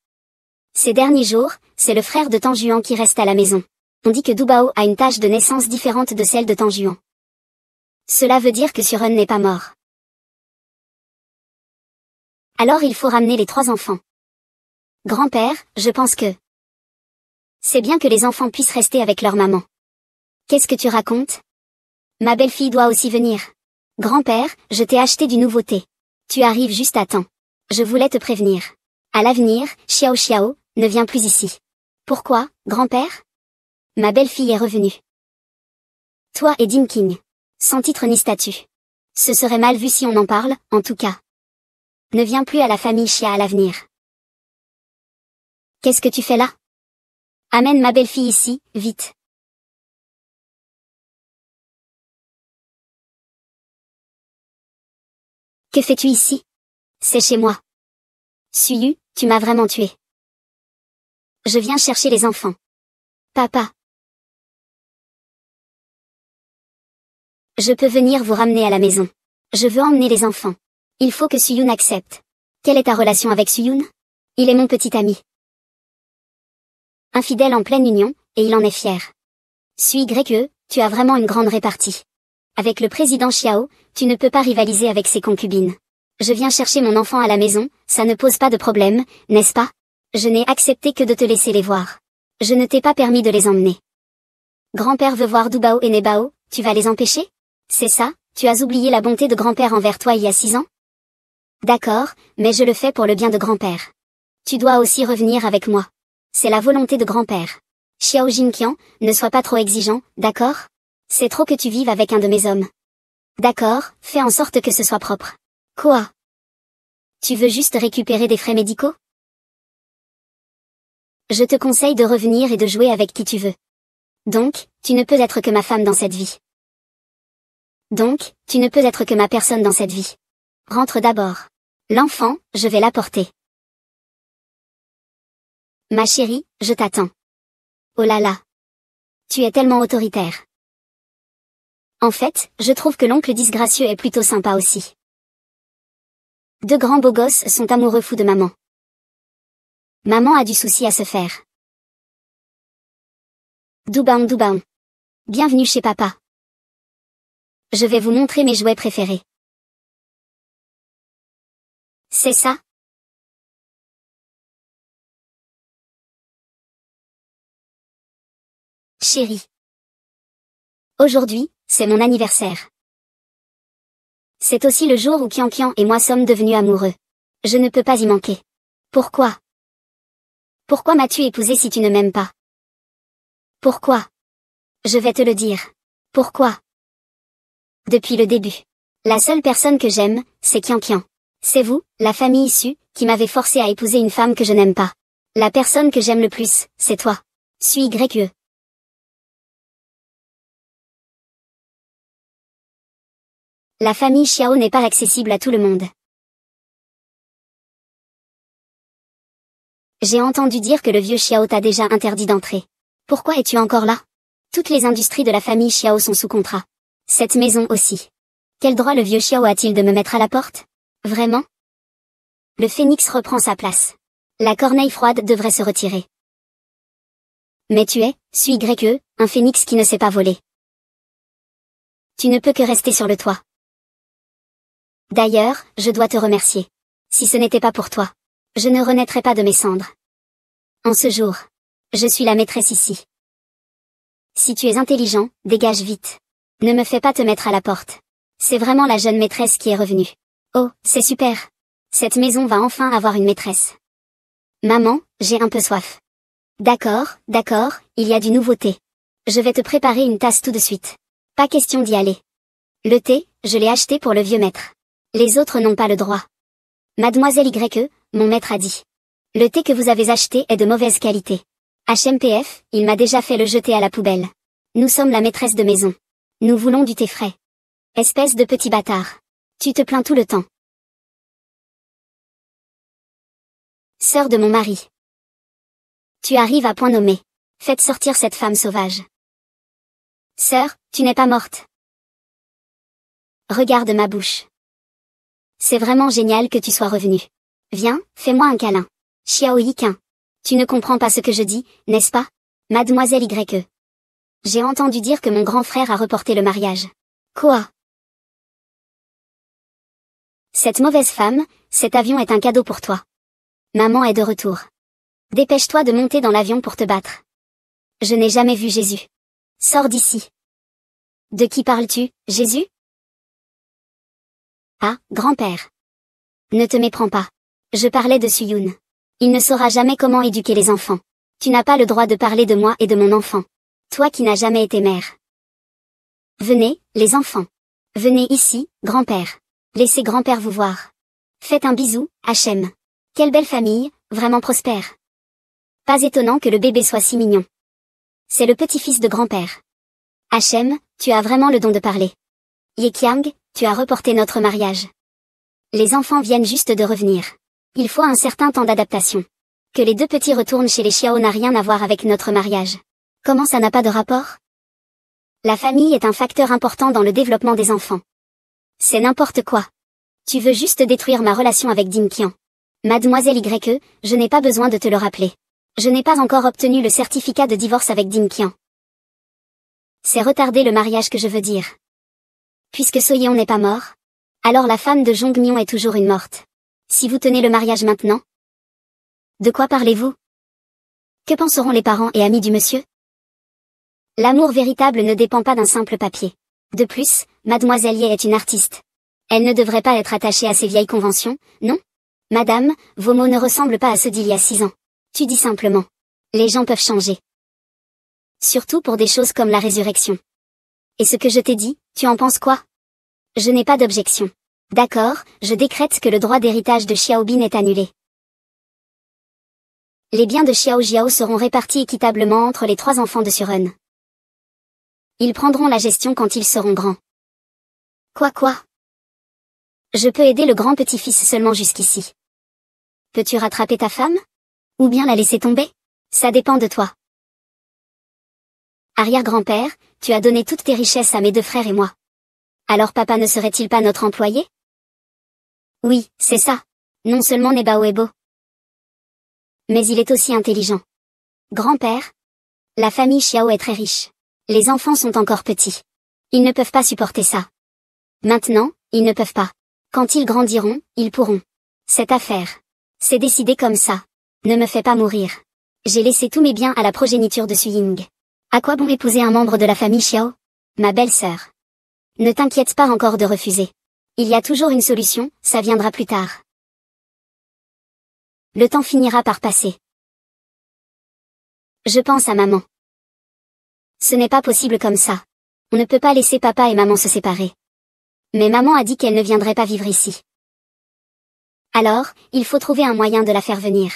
S1: Ces derniers jours, c'est le frère de Tanjuan qui reste à la maison. On dit que Dubao a une tâche de naissance différente de celle de Tanjuan. Cela veut dire que Suren n'est pas mort. Alors il faut ramener les 3 enfants. Grand-père, je pense que... C'est bien que les enfants puissent rester avec leur maman. Qu'est-ce que tu racontes? Ma belle-fille doit aussi venir. Grand-père, je t'ai acheté du nouveau thé. Tu arrives juste à temps. Je voulais te prévenir. À l'avenir, Xiao, ne viens plus ici. Pourquoi, grand-père? Ma belle-fille est revenue. Toi et Dinking. Sans titre ni statut. Ce serait mal vu si on en parle, en tout cas. Ne viens plus à la famille Xia à l'avenir. Qu'est-ce que tu fais là? Amène ma belle-fille ici, vite. Que fais-tu ici? C'est chez moi. Suyu, tu m'as vraiment tué. Je viens chercher les enfants. Papa. Je peux venir vous ramener à la maison. Je veux emmener les enfants. Il faut que Suyun accepte. Quelle est ta relation avec Suyun? Il est mon petit ami. Infidèle en pleine union, et il en est fier. Sui-Greke, tu as vraiment une grande répartie. Avec le président Xiao, tu ne peux pas rivaliser avec ses concubines. Je viens chercher mon enfant à la maison, ça ne pose pas de problème, n'est-ce pas? Je n'ai accepté que de te laisser les voir. Je ne t'ai pas permis de les emmener. Grand-père veut voir Dubao et Nebao, tu vas les empêcher? C'est ça, tu as oublié la bonté de grand-père envers toi il y a 6 ans? D'accord, mais je le fais pour le bien de grand-père. Tu dois aussi revenir avec moi. C'est la volonté de grand-père. Xiao Jinqian, ne sois pas trop exigeant, d'accord? C'est trop que tu vives avec un de mes hommes. D'accord, fais en sorte que ce soit propre. Quoi? Tu veux juste récupérer des frais médicaux? Je te conseille de revenir et de jouer avec qui tu veux. Donc, tu ne peux être que ma femme dans cette vie. Donc, tu ne peux être que ma personne dans cette vie. Rentre d'abord. L'enfant, je vais l'apporter. Ma chérie, je t'attends. Oh là là. Tu es tellement autoritaire. En fait, je trouve que l'oncle disgracieux est plutôt sympa aussi. Deux grands beaux gosses sont amoureux fous de maman. Maman a du souci à se faire. Doubaon Doubaon. Bienvenue chez papa. Je vais vous montrer mes jouets préférés. C'est ça? Chérie. Aujourd'hui, c'est mon anniversaire. C'est aussi le jour où Qian et moi sommes devenus amoureux. Je ne peux pas y manquer. Pourquoi? Pourquoi m'as-tu épousé si tu ne m'aimes pas? Pourquoi? Je vais te le dire. Pourquoi? Depuis le début. La seule personne que j'aime, c'est Qian. C'est vous, la famille issue, qui m'avez forcé à épouser une femme que je n'aime pas. La personne que j'aime le plus, c'est toi. Sui-Greke. La famille Xiao n'est pas accessible à tout le monde. J'ai entendu dire que le vieux Xiao t'a déjà interdit d'entrer. Pourquoi es-tu encore là? Toutes les industries de la famille Xiao sont sous contrat. Cette maison aussi. Quel droit le vieux Xiao a-t-il de me mettre à la porte? Vraiment? Le phénix reprend sa place. La corneille froide devrait se retirer. Mais tu es, Sui-Greke, un phénix qui ne sait pas voler. Tu ne peux que rester sur le toit. D'ailleurs, je dois te remercier. Si ce n'était pas pour toi, je ne renaîtrais pas de mes cendres. En ce jour, je suis la maîtresse ici. Si tu es intelligent, dégage vite. Ne me fais pas te mettre à la porte. C'est vraiment la jeune maîtresse qui est revenue. Oh, c'est super. Cette maison va enfin avoir une maîtresse. Maman, j'ai un peu soif. D'accord, d'accord, il y a du nouveau thé. Je vais te préparer une tasse tout de suite. Pas question d'y aller. Le thé, je l'ai acheté pour le vieux maître. Les autres n'ont pas le droit. Mademoiselle Y, mon maître a dit. Le thé que vous avez acheté est de mauvaise qualité. HMPF, il m'a déjà fait le jeter à la poubelle. Nous sommes la maîtresse de maison. Nous voulons du thé frais. Espèce de petit bâtard. Tu te plains tout le temps. Sœur de mon mari. Tu arrives à point nommé. Faites sortir cette femme sauvage. Sœur, tu n'es pas morte. Regarde ma bouche. C'est vraiment génial que tu sois revenue. Viens, fais-moi un câlin. Xiao Yiqin. Tu ne comprends pas ce que je dis, n'est-ce pas? Mademoiselle Y. J'ai entendu dire que mon grand frère a reporté le mariage. Quoi? Cette mauvaise femme, cet avion est un cadeau pour toi. Maman est de retour. Dépêche-toi de monter dans l'avion pour te battre. Je n'ai jamais vu Jésus. Sors d'ici. De qui parles-tu, Jésus? Ah, grand-père. Ne te méprends pas. Je parlais de Suyun. Il ne saura jamais comment éduquer les enfants. Tu n'as pas le droit de parler de moi et de mon enfant. Toi qui n'as jamais été mère. Venez, les enfants. Venez ici, grand-père. Laissez grand-père vous voir. Faites un bisou, Hachem. Quelle belle famille, vraiment prospère. Pas étonnant que le bébé soit si mignon. C'est le petit-fils de grand-père. Hachem, tu as vraiment le don de parler. Yekiang, tu as reporté notre mariage. Les enfants viennent juste de revenir. Il faut un certain temps d'adaptation. Que les deux petits retournent chez les Xiao n'a rien à voir avec notre mariage. Comment ça n'a pas de rapport? La famille est un facteur important dans le développement des enfants. C'est n'importe quoi. Tu veux juste détruire ma relation avec Ding Qian. Mademoiselle YE, je n'ai pas besoin de te le rappeler. Je n'ai pas encore obtenu le certificat de divorce avec Ding Qian. C'est retarder le mariage que je veux dire. Puisque Soyeon n'est pas mort, alors la femme de Jong Myon est toujours une morte. Si vous tenez le mariage maintenant, de quoi parlez-vous? Que penseront les parents et amis du monsieur? L'amour véritable ne dépend pas d'un simple papier. De plus, Mademoiselle Ye est une artiste. Elle ne devrait pas être attachée à ces vieilles conventions, non? Madame, vos mots ne ressemblent pas à ceux d'il y a 6 ans. Tu dis simplement. Les gens peuvent changer. Surtout pour des choses comme la résurrection. Et ce que je t'ai dit, tu en penses quoi? Je n'ai pas d'objection. D'accord, je décrète que le droit d'héritage de Xiaobin est annulé. Les biens de Xiao Jiao seront répartis équitablement entre les 3 enfants de Suren. Ils prendront la gestion quand ils seront grands. Quoi? Je peux aider le grand petit-fils seulement jusqu'ici. Peux-tu rattraper ta femme? Ou bien la laisser tomber? Ça dépend de toi. Arrière-grand-père, tu as donné toutes tes richesses à mes 2 frères et moi. Alors papa ne serait-il pas notre employé? Oui, c'est ça. Non seulement Nebao est beau, mais il est aussi intelligent. Grand-père, la famille Xiao est très riche. Les enfants sont encore petits. Ils ne peuvent pas supporter ça. Maintenant, ils ne peuvent pas. Quand ils grandiront, ils pourront. Cette affaire. C'est décidé comme ça. Ne me fais pas mourir. J'ai laissé tous mes biens à la progéniture de Suying. À quoi bon épouser un membre de la famille Xiao? Ma belle-sœur. Ne t'inquiète pas encore de refuser. Il y a toujours une solution, ça viendra plus tard. Le temps finira par passer. Je pense à maman. Ce n'est pas possible comme ça. On ne peut pas laisser papa et maman se séparer. Mais maman a dit qu'elle ne viendrait pas vivre ici. Alors, il faut trouver un moyen de la faire venir.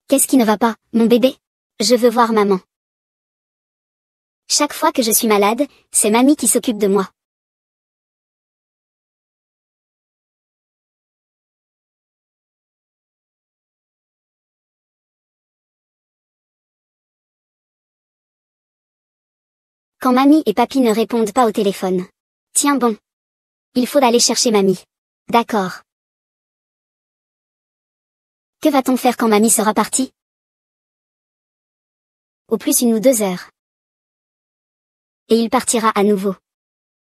S1: Qu'est-ce qui ne va pas, mon bébé? Je veux voir maman. Chaque fois que je suis malade, c'est mamie qui s'occupe de moi. Quand mamie et papy ne répondent pas au téléphone. Tiens bon. Il faut aller chercher mamie. D'accord. Que va-t-on faire quand mamie sera partie? Au plus 1 ou 2 heures. Et il partira à nouveau.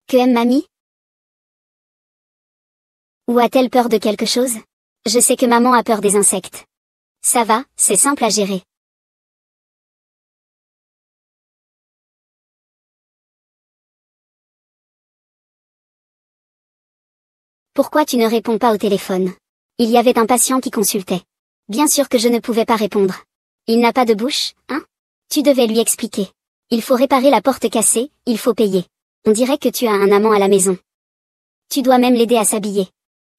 S1: Que aime mamie? Ou a-t-elle peur de quelque chose? Je sais que maman a peur des insectes. Ça va, c'est simple à gérer. Pourquoi tu ne réponds pas au téléphone? Il y avait un patient qui consultait. Bien sûr que je ne pouvais pas répondre. Il n'a pas de bouche, hein? Tu devais lui expliquer. Il faut réparer la porte cassée, il faut payer. On dirait que tu as un amant à la maison. Tu dois même l'aider à s'habiller.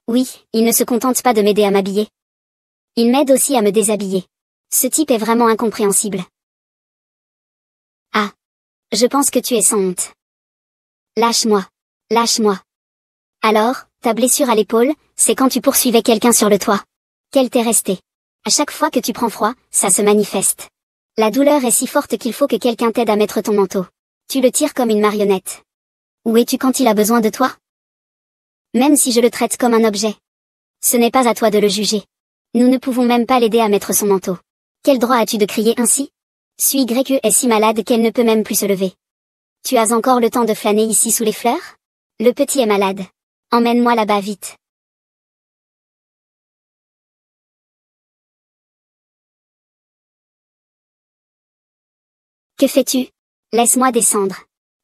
S1: Oui, il ne se contente pas de m'aider à m'habiller. Il m'aide aussi à me déshabiller. Ce type est vraiment incompréhensible. Ah. Je pense que tu es sans honte. Lâche-moi. Lâche-moi. Alors, ta blessure à l'épaule, c'est quand tu poursuivais quelqu'un sur le toit. Qu'elle t'est restée. À chaque fois que tu prends froid, ça se manifeste. La douleur est si forte qu'il faut que quelqu'un t'aide à mettre ton manteau. Tu le tires comme une marionnette. Où es-tu quand il a besoin de toi? Même si je le traite comme un objet. Ce n'est pas à toi de le juger. Nous ne pouvons même pas l'aider à mettre son manteau. Quel droit as-tu de crier ainsi? Suis Gréque est si malade qu'elle ne peut même plus se lever. Tu as encore le temps de flâner ici sous les fleurs? Le petit est malade. Emmène-moi là-bas vite. Que fais-tu? Laisse-moi descendre.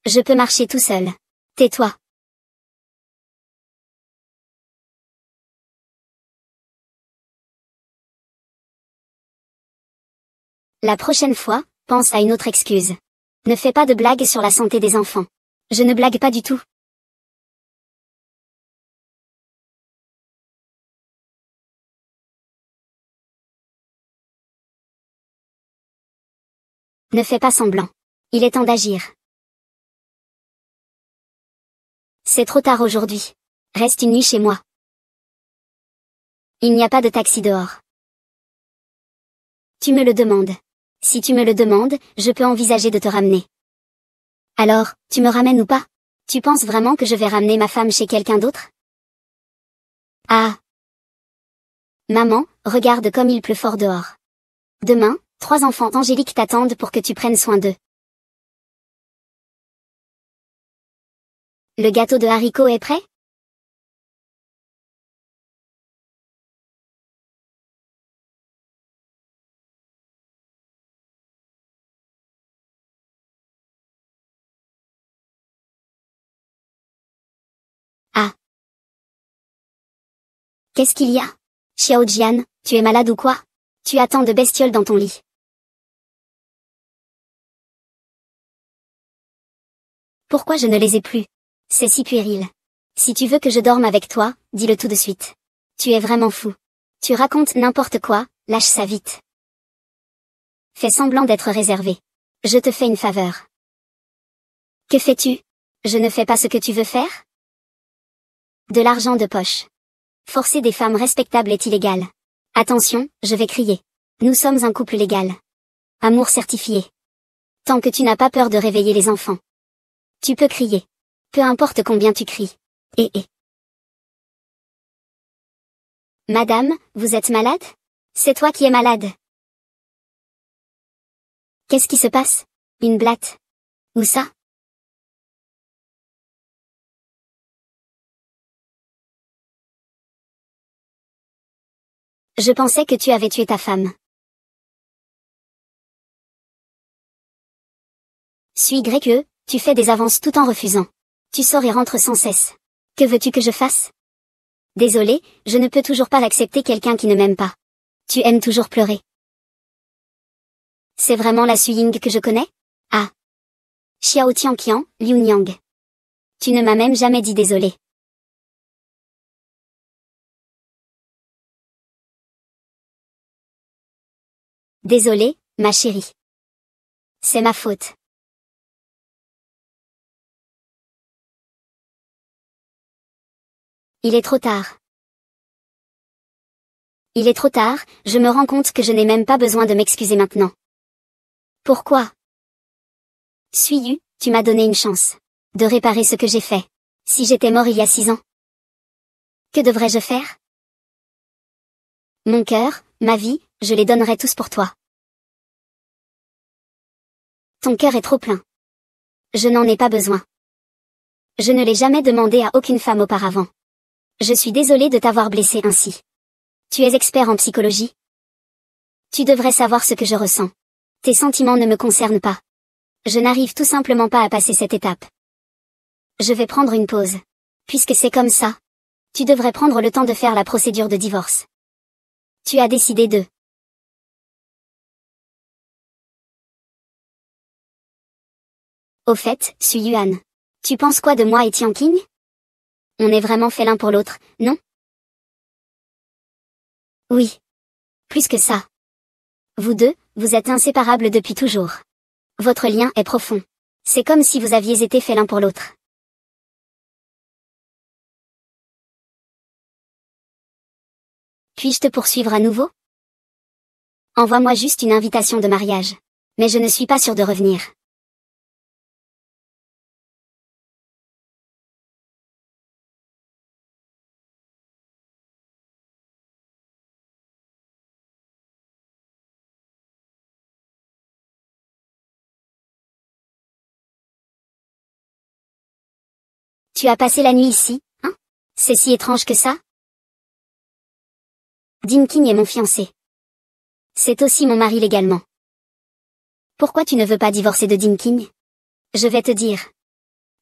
S1: Je peux marcher tout seul. Tais-toi. La prochaine fois, pense à une autre excuse. Ne fais pas de blagues sur la santé des enfants. Je ne blague pas du tout. Ne fais pas semblant. Il est temps d'agir. C'est trop tard aujourd'hui. Reste une nuit chez moi. Il n'y a pas de taxi dehors. Tu me le demandes. Si tu me le demandes, je peux envisager de te ramener. Alors, tu me ramènes ou pas? Tu penses vraiment que je vais ramener ma femme chez quelqu'un d'autre? Ah! Maman, regarde comme il pleut fort dehors. Demain, 3 enfants angéliques t'attendent pour que tu prennes soin d'eux. Le gâteau de haricots est prêt? Ah! Qu'est-ce qu'il y a? Xiao Jian, tu es malade ou quoi? Tu as tant de bestioles dans ton lit. Pourquoi je ne les ai plus? C'est si puéril. Si tu veux que je dorme avec toi, dis-le tout de suite. Tu es vraiment fou. Tu racontes n'importe quoi, lâche ça vite. Fais semblant d'être réservé. Je te fais une faveur. Que fais-tu? Je ne fais pas ce que tu veux faire? De l'argent de poche. Forcer des femmes respectables est illégal. Attention, je vais crier. Nous sommes un couple légal. Amour certifié. Tant que tu n'as pas peur de réveiller les enfants. Tu peux crier. Peu importe combien tu cries. Et. Madame, vous êtes malade? C'est toi qui es malade. Qu'est-ce qui se passe? Une blatte. Où ça? Je pensais que tu avais tué ta femme. Suis Greg, tu fais des avances tout en refusant. Tu sors et rentres sans cesse. Que veux-tu que je fasse? Désolé, je ne peux toujours pas l'accepter quelqu'un qui ne m'aime pas. Tu aimes toujours pleurer. C'est vraiment la Suying que je connais? Ah. Xiao Tianqian, Liu Niang. Tu ne m'as même jamais dit désolé. Désolé, ma chérie. C'est ma faute. Il est trop tard. Il est trop tard, je me rends compte que je n'ai même pas besoin de m'excuser maintenant. Pourquoi? Suiyu, tu m'as donné une chance. De réparer ce que j'ai fait. Si j'étais mort il y a 6 ans. Que devrais-je faire? Mon cœur, ma vie, je les donnerais tous pour toi. Ton cœur est trop plein. Je n'en ai pas besoin. Je ne l'ai jamais demandé à aucune femme auparavant. Je suis désolée de t'avoir blessé ainsi. Tu es expert en psychologie. Tu devrais savoir ce que je ressens. Tes sentiments ne me concernent pas. Je n'arrive tout simplement pas à passer cette étape. Je vais prendre une pause. Puisque c'est comme ça. Tu devrais prendre le temps de faire la procédure de divorce. Tu as décidé de... Au fait, Suyuan. Tu penses quoi de moi et Tianqing? On est vraiment fait l'un pour l'autre, non? Oui. Plus que ça. Vous deux, vous êtes inséparables depuis toujours. Votre lien est profond. C'est comme si vous aviez été fait l'un pour l'autre. Puis-je te poursuivre à nouveau? Envoie-moi juste une invitation de mariage. Mais je ne suis pas sûre de revenir. Tu as passé la nuit ici, hein? C'est si étrange que ça? Dim King est mon fiancé. C'est aussi mon mari légalement. Pourquoi tu ne veux pas divorcer de Dim King? Je vais te dire.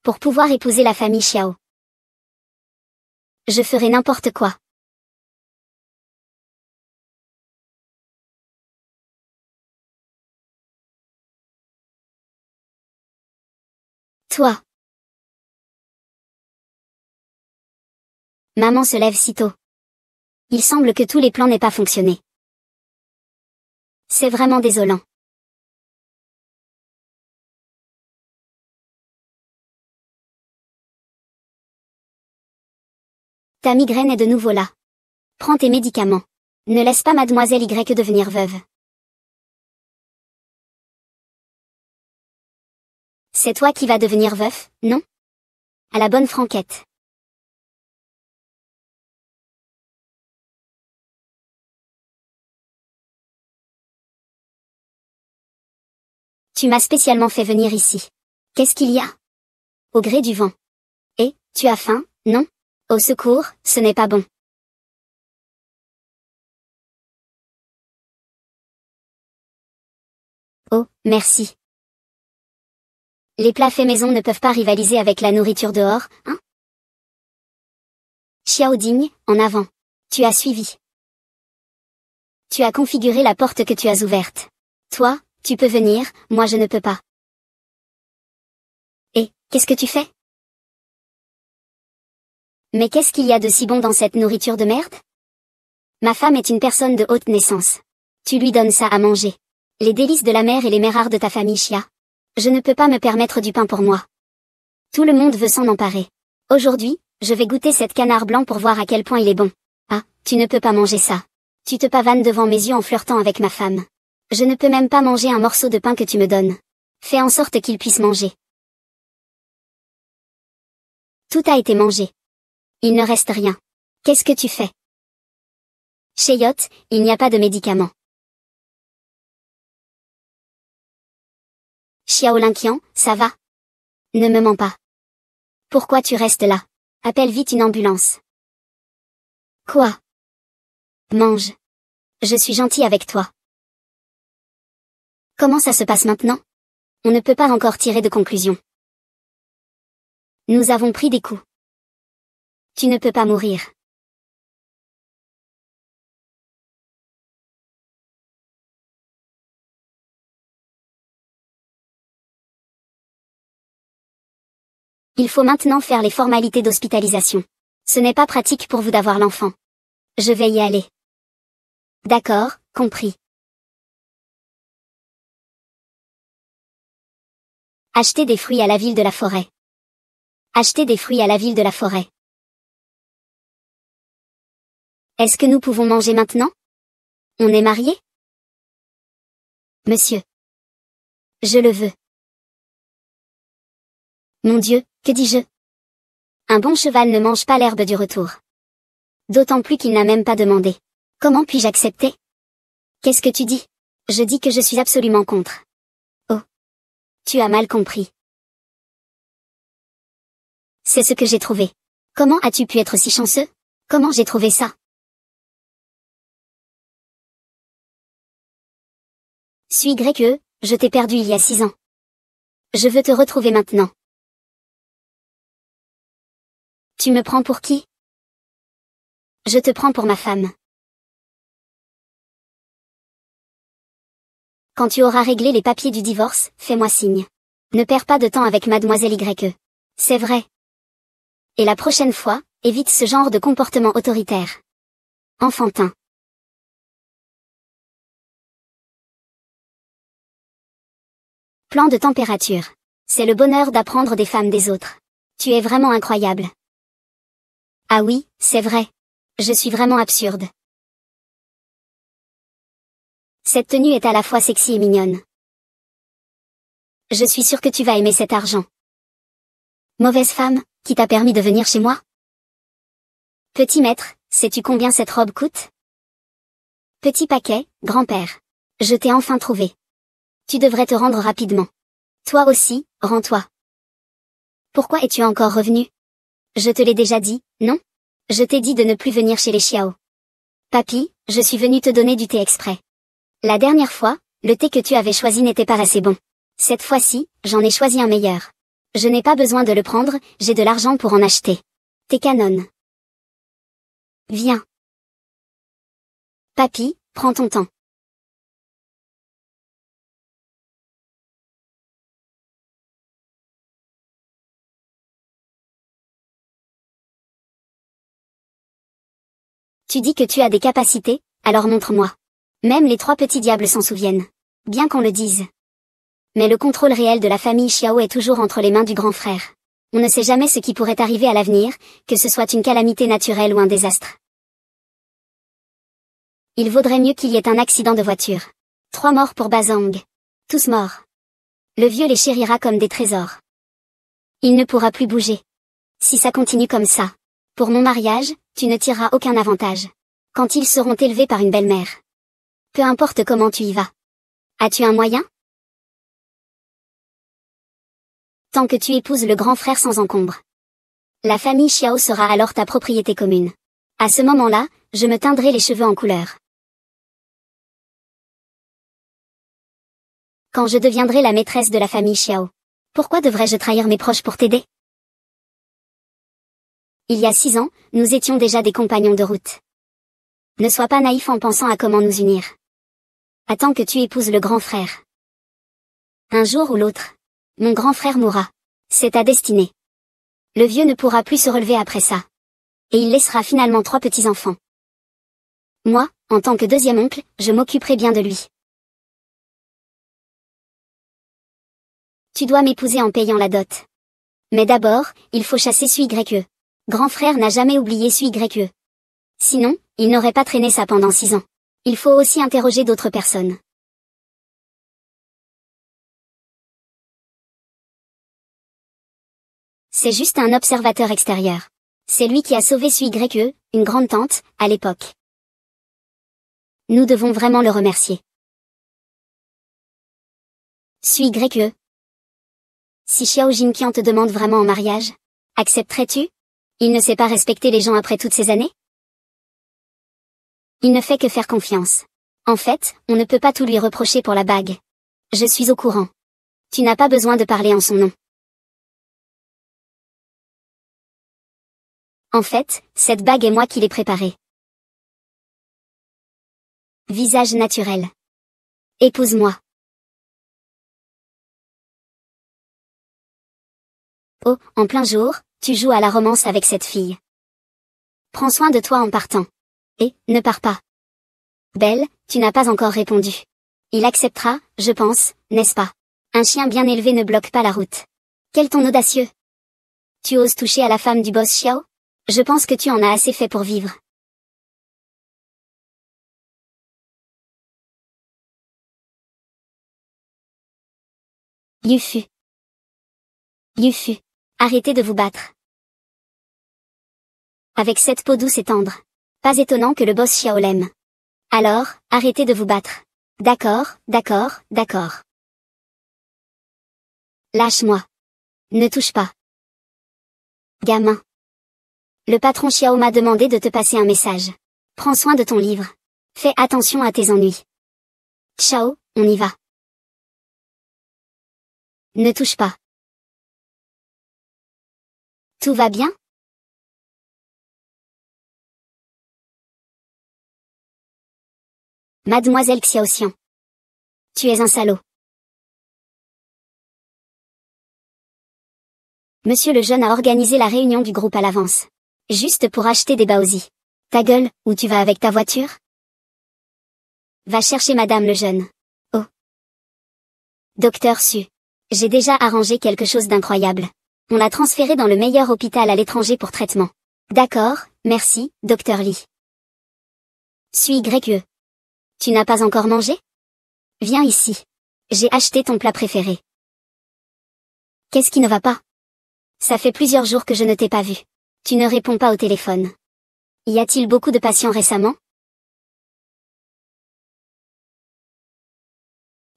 S1: Pour pouvoir épouser la famille Xiao. Je ferai n'importe quoi. Toi. Maman se lève si tôt. Il semble que tous les plans n'aient pas fonctionné. C'est vraiment désolant. Ta migraine est de nouveau là. Prends tes médicaments. Ne laisse pas mademoiselle Y devenir veuve. C'est toi qui vas devenir veuf, non? À la bonne franquette. Tu m'as spécialement fait venir ici. Qu'est-ce qu'il y a? Au gré du vent. Et, tu as faim, non? Au secours, ce n'est pas bon. Oh, merci. Les plats faits maison ne peuvent pas rivaliser avec la nourriture dehors, hein? Xiao Ding, en avant. Tu as suivi. Tu as configuré la porte que tu as ouverte. Toi, tu peux venir, moi je ne peux pas. Et, qu'est-ce que tu fais? Mais qu'est-ce qu'il y a de si bon dans cette nourriture de merde? Ma femme est une personne de haute naissance. Tu lui donnes ça à manger. Les délices de la mer et les mets rares de ta famille Chia. Je ne peux pas me permettre du pain pour moi. Tout le monde veut s'en emparer. Aujourd'hui, je vais goûter cette canard blanc pour voir à quel point il est bon. Ah, tu ne peux pas manger ça. Tu te pavanes devant mes yeux en flirtant avec ma femme. Je ne peux même pas manger un morceau de pain que tu me donnes. Fais en sorte qu'il puisse manger. Tout a été mangé. Il ne reste rien. Qu'est-ce que tu fais? Cheyot, il n'y a pas de médicaments. Xiao Linqian, ça va? Ne me mens pas. Pourquoi tu restes là? Appelle vite une ambulance. Quoi? Mange. Je suis gentil avec toi. Comment ça se passe maintenant? On ne peut pas encore tirer de conclusion. Nous avons pris des coups. Tu ne peux pas mourir. Il faut maintenant faire les formalités d'hospitalisation. Ce n'est pas pratique pour vous d'avoir l'enfant. Je vais y aller. D'accord, compris. Acheter des fruits à la ville de la forêt. Acheter des fruits à la ville de la forêt. Est-ce que nous pouvons manger maintenant? On est mariés? Monsieur. Je le veux. Mon Dieu, que dis-je? Un bon cheval ne mange pas l'herbe du retour. D'autant plus qu'il n'a même pas demandé. Comment puis-je accepter? Qu'est-ce que tu dis? Je dis que je suis absolument contre. Oh. Tu as mal compris. C'est ce que j'ai trouvé. Comment as-tu pu être si chanceux? Comment j'ai trouvé ça? Suis grec, je t'ai perdu il y a 6 ans. Je veux te retrouver maintenant. Tu me prends pour qui? Je te prends pour ma femme. Quand tu auras réglé les papiers du divorce, fais-moi signe. Ne perds pas de temps avec mademoiselle Y. C'est vrai. Et la prochaine fois, évite ce genre de comportement autoritaire. Enfantin. Plan de température. C'est le bonheur d'apprendre des femmes des autres. Tu es vraiment incroyable. Ah oui, c'est vrai. Je suis vraiment absurde. Cette tenue est à la fois sexy et mignonne. Je suis sûre que tu vas aimer cet argent. Mauvaise femme, qui t'a permis de venir chez moi? Petit maître, sais-tu combien cette robe coûte? Petit paquet, grand-père. Je t'ai enfin trouvé. Tu devrais te rendre rapidement. Toi aussi, rends-toi. Pourquoi es-tu encore revenu? Je te l'ai déjà dit, non? Je t'ai dit de ne plus venir chez les Xiao. Papy, je suis venu te donner du thé exprès. La dernière fois, le thé que tu avais choisi n'était pas assez bon. Cette fois-ci, j'en ai choisi un meilleur. Je n'ai pas besoin de le prendre, j'ai de l'argent pour en acheter. T'es canonne. Viens. Papy, prends ton temps. Tu dis que tu as des capacités, alors montre-moi. Même les 3 petits diables s'en souviennent. Bien qu'on le dise. Mais le contrôle réel de la famille Xiao est toujours entre les mains du grand frère. On ne sait jamais ce qui pourrait arriver à l'avenir, que ce soit une calamité naturelle ou un désastre. Il vaudrait mieux qu'il y ait un accident de voiture. 3 morts pour Bazang. Tous morts. Le vieux les chérira comme des trésors. Il ne pourra plus bouger. Si ça continue comme ça. Pour mon mariage, tu ne tireras aucun avantage. Quand ils seront élevés par une belle-mère. Peu importe comment tu y vas. As-tu un moyen? Tant que tu épouses le grand frère sans encombre. La famille Xiao sera alors ta propriété commune. À ce moment-là, je me teindrai les cheveux en couleur. Quand je deviendrai la maîtresse de la famille Xiao. Pourquoi devrais-je trahir mes proches pour t'aider? Il y a 6 ans, nous étions déjà des compagnons de route. Ne sois pas naïf en pensant à comment nous unir. Attends que tu épouses le grand frère. Un jour ou l'autre. Mon grand frère mourra. C'est ta destinée. Le vieux ne pourra plus se relever après ça. Et il laissera finalement 3 petits-enfants. Moi, en tant que deuxième oncle, je m'occuperai bien de lui. Tu dois m'épouser en payant la dot. Mais d'abord, il faut chasser Sui-Gue. Grand frère n'a jamais oublié Sui-Gue. Sinon, il n'aurait pas traîné ça pendant 6 ans. Il faut aussi interroger d'autres personnes. C'est juste un observateur extérieur. C'est lui qui a sauvé Sui-Gue, une grande tante, à l'époque. Nous devons vraiment le remercier. Sui-Gue. Si Xiao Jinqian te demande vraiment en mariage, accepterais-tu? Il ne sait pas respecter les gens après toutes ces années? Il ne fait que faire confiance. En fait, on ne peut pas tout lui reprocher pour la bague. Je suis au courant. Tu n'as pas besoin de parler en son nom. En fait, cette bague est moi qui l'ai préparée. Visage naturel. Épouse-moi. Oh, en plein jour, tu joues à la romance avec cette fille. Prends soin de toi en partant. Et, ne pars pas. Belle, tu n'as pas encore répondu. Il acceptera, je pense, n'est-ce pas? Un chien bien élevé ne bloque pas la route. Quel ton audacieux! Tu oses toucher à la femme du boss Xiao? Je pense que tu en as assez fait pour vivre. Yufu. Yufu. Arrêtez de vous battre. Avec cette peau douce et tendre. Pas étonnant que le boss Xiao l'aime. Alors, arrêtez de vous battre. D'accord, d'accord, d'accord. Lâche-moi. Ne touche pas. Gamin. Le patron Xiao m'a demandé de te passer un message. Prends soin de ton livre. Fais attention à tes ennuis. Ciao, on y va. Ne touche pas. Tout va bien? Mademoiselle Xiaoxian. Tu es un salaud. Monsieur le jeune a organisé la réunion du groupe à l'avance. Juste pour acheter des baozi. Ta gueule, où tu vas avec ta voiture? Va chercher madame le jeune. Oh. Docteur Su. J'ai déjà arrangé quelque chose d'incroyable. On l'a transféré dans le meilleur hôpital à l'étranger pour traitement. D'accord, merci, docteur Lee. Sui-Gue. Tu n'as pas encore mangé? Viens ici. J'ai acheté ton plat préféré. Qu'est-ce qui ne va pas? Ça fait plusieurs jours que je ne t'ai pas vu. Tu ne réponds pas au téléphone. Y a-t-il beaucoup de patients récemment?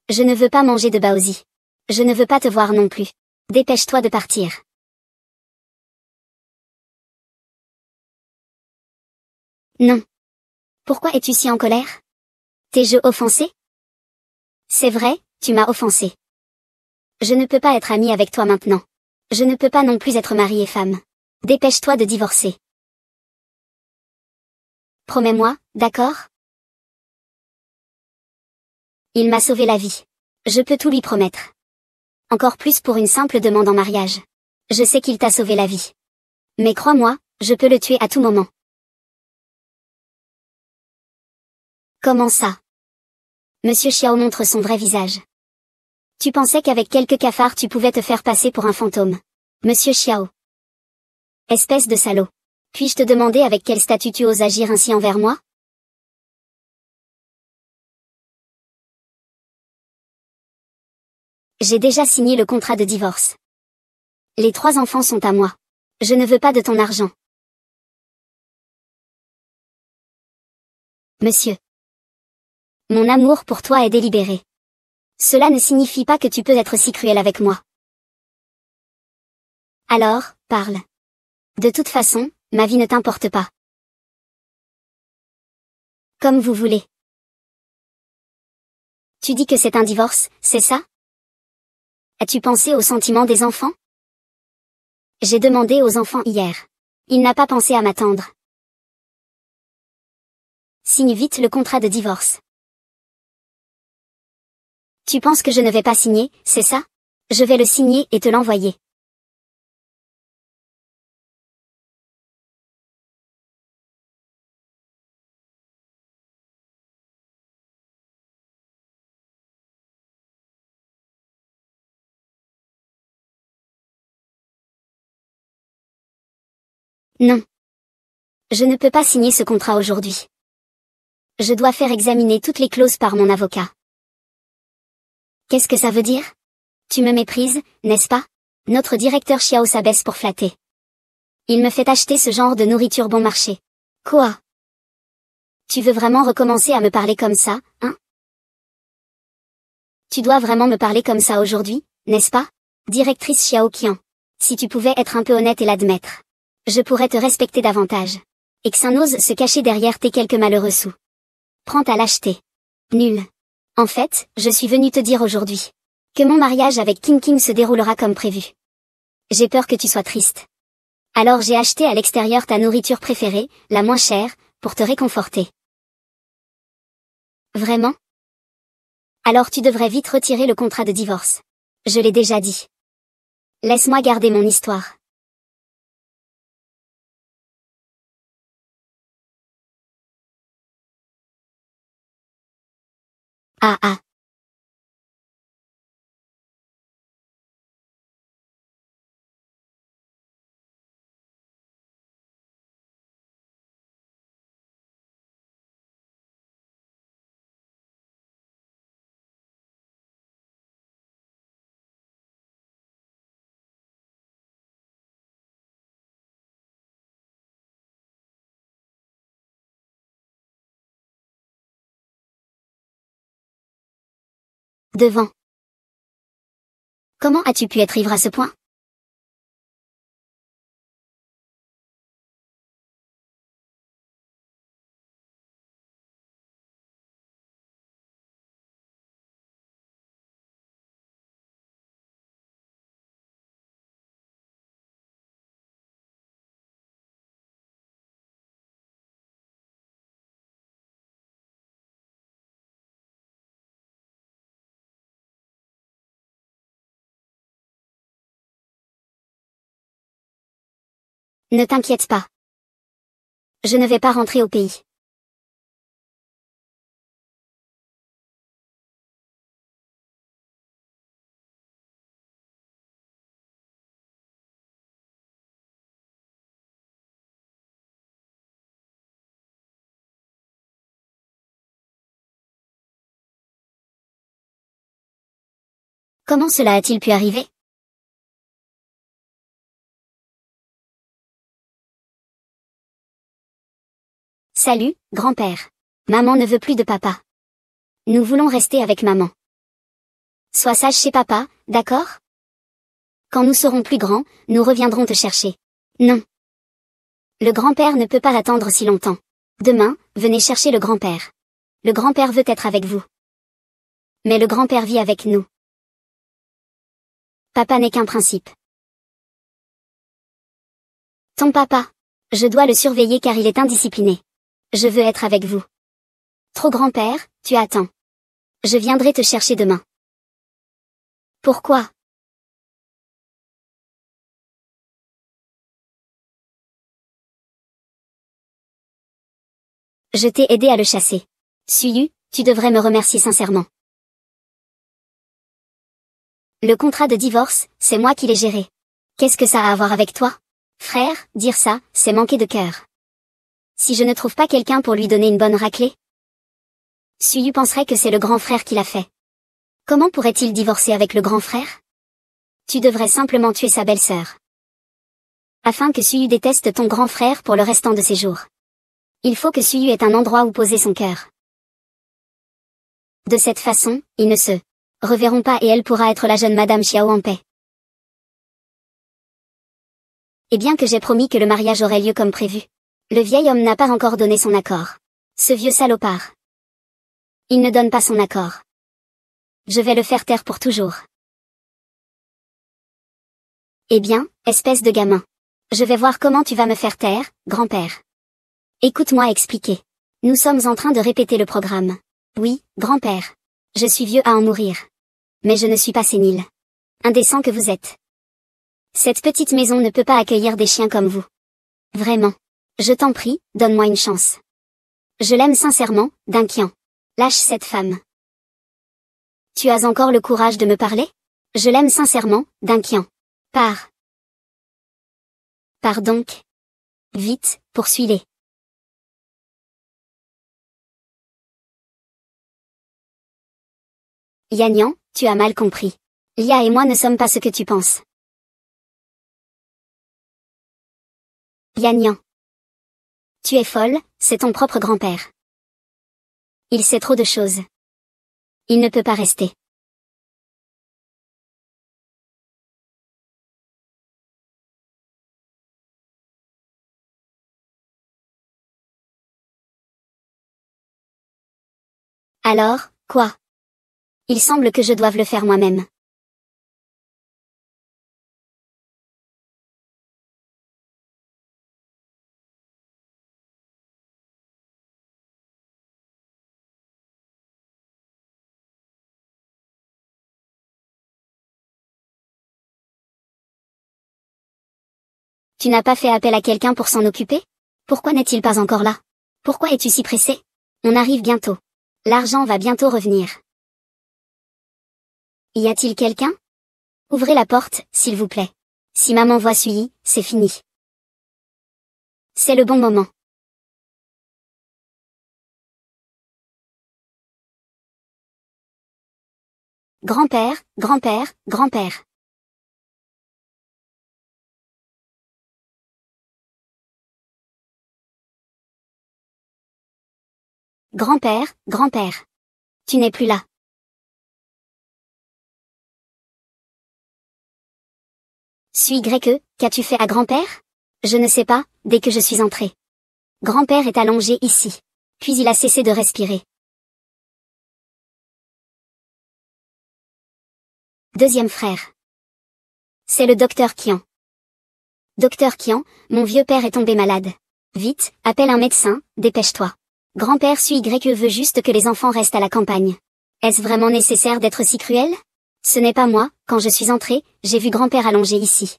S1: Je ne veux pas manger de baozi. Je ne veux pas te voir non plus. Dépêche-toi de partir. Non. Pourquoi es-tu si en colère? T'es-je offensé? C'est vrai, tu m'as offensé. Je ne peux pas être amie avec toi maintenant. Je ne peux pas non plus être mari et femme. Dépêche-toi de divorcer. Promets-moi, d'accord? Il m'a sauvé la vie. Je peux tout lui promettre. Encore plus pour une simple demande en mariage. Je sais qu'il t'a sauvé la vie. Mais crois-moi, je peux le tuer à tout moment. Comment ça? Monsieur Xiao montre son vrai visage. Tu pensais qu'avec quelques cafards tu pouvais te faire passer pour un fantôme. Monsieur Xiao. Espèce de salaud. Puis-je te demander avec quel statut tu oses agir ainsi envers moi? J'ai déjà signé le contrat de divorce. Les 3 enfants sont à moi. Je ne veux pas de ton argent. Monsieur. Mon amour pour toi est délibéré. Cela ne signifie pas que tu peux être si cruel avec moi. Alors, parle. De toute façon, ma vie ne t'importe pas. Comme vous voulez. Tu dis que c'est un divorce, c'est ça? As-tu pensé aux sentiments des enfants? J'ai demandé aux enfants hier. Il n'a pas pensé à m'attendre. Signe vite le contrat de divorce. Tu penses que je ne vais pas signer, c'est ça? Je vais le signer et te l'envoyer. Non. Je ne peux pas signer ce contrat aujourd'hui. Je dois faire examiner toutes les clauses par mon avocat. Qu'est-ce que ça veut dire? Tu me méprises, n'est-ce pas? Notre directeur Xiao s'abaisse pour flatter. Il me fait acheter ce genre de nourriture bon marché. Quoi? Tu veux vraiment recommencer à me parler comme ça, hein? Tu dois vraiment me parler comme ça aujourd'hui, n'est-ce pas? Directrice Xiao Qian. Si tu pouvais être un peu honnête et l'admettre. Je pourrais te respecter davantage. Et que ça n'ose se cacher derrière tes quelques malheureux sous. Prends ta lâcheté. Nul. En fait, je suis venue te dire aujourd'hui que mon mariage avec King King se déroulera comme prévu. J'ai peur que tu sois triste. Alors j'ai acheté à l'extérieur ta nourriture préférée, la moins chère, pour te réconforter. Vraiment? Alors tu devrais vite retirer le contrat de divorce. Je l'ai déjà dit. Laisse-moi garder mon histoire. Ah ah. Devant. Comment as-tu pu être ivre à ce point? Ne t'inquiète pas. Je ne vais pas rentrer au pays. Comment cela a-t-il pu arriver? Salut, grand-père. Maman ne veut plus de papa. Nous voulons rester avec maman. Sois sage chez papa, d'accord? Quand nous serons plus grands, nous reviendrons te chercher. Non. Le grand-père ne peut pas l'attendre si longtemps. Demain, venez chercher le grand-père. Le grand-père veut être avec vous. Mais le grand-père vit avec nous. Papa n'est qu'un principe. Ton papa. Je dois le surveiller car il est indiscipliné. Je veux être avec vous. Trop grand-père, tu attends. Je viendrai te chercher demain. Pourquoi? Je t'ai aidé à le chasser. Suyu, tu devrais me remercier sincèrement. Le contrat de divorce, c'est moi qui l'ai géré. Qu'est-ce que ça a à voir avec toi? Frère, dire ça, c'est manquer de cœur. Si je ne trouve pas quelqu'un pour lui donner une bonne raclée? Suyu penserait que c'est le grand frère qui l'a fait. Comment pourrait-il divorcer avec le grand frère? Tu devrais simplement tuer sa belle-sœur. Afin que Suyu déteste ton grand frère pour le restant de ses jours. Il faut que Suyu ait un endroit où poser son cœur. De cette façon, ils ne se reverront pas et elle pourra être la jeune Madame Xiao en paix. Et bien que j'ai promis que le mariage aurait lieu comme prévu, le vieil homme n'a pas encore donné son accord. Ce vieux salopard. Il ne donne pas son accord. Je vais le faire taire pour toujours. Eh bien, espèce de gamin. Je vais voir comment tu vas me faire taire, grand-père. Écoute-moi expliquer. Nous sommes en train de répéter le programme. Oui, grand-père. Je suis vieux à en mourir. Mais je ne suis pas sénile. Indécent que vous êtes. Cette petite maison ne peut pas accueillir des chiens comme vous. Vraiment. Je t'en prie, donne-moi une chance. Je l'aime sincèrement, Dunkian. Lâche cette femme. Tu as encore le courage de me parler? Je l'aime sincèrement, Dunkian. Pars. Pars donc. Vite, poursuis-les. Yanyan, tu as mal compris. Lia et moi ne sommes pas ce que tu penses. Yanyan. Tu es folle, c'est ton propre grand-père. Il sait trop de choses. Il ne peut pas rester. Alors, quoi? Il semble que je doive le faire moi-même. Tu n'as pas fait appel à quelqu'un pour s'en occuper? Pourquoi n'est-il pas encore là? Pourquoi es-tu si pressé? On arrive bientôt. L'argent va bientôt revenir. Y a-t-il quelqu'un? Ouvrez la porte, s'il vous plaît. Si maman voit Suyi, c'est fini. C'est le bon moment. Grand-père, grand-père, grand-père. Grand-père, grand-père. Tu n'es plus là. Suis Greke, qu'as-tu fait à grand-père? Je ne sais pas, dès que je suis entré. Grand-père est allongé ici. Puis il a cessé de respirer. Deuxième frère. C'est le docteur Qian. Docteur Qian, mon vieux père est tombé malade. Vite, appelle un médecin, dépêche-toi. Grand-père Sui Greke veut juste que les enfants restent à la campagne. Est-ce vraiment nécessaire d'être si cruel? Ce n'est pas moi, quand je suis entré, j'ai vu grand-père allongé ici.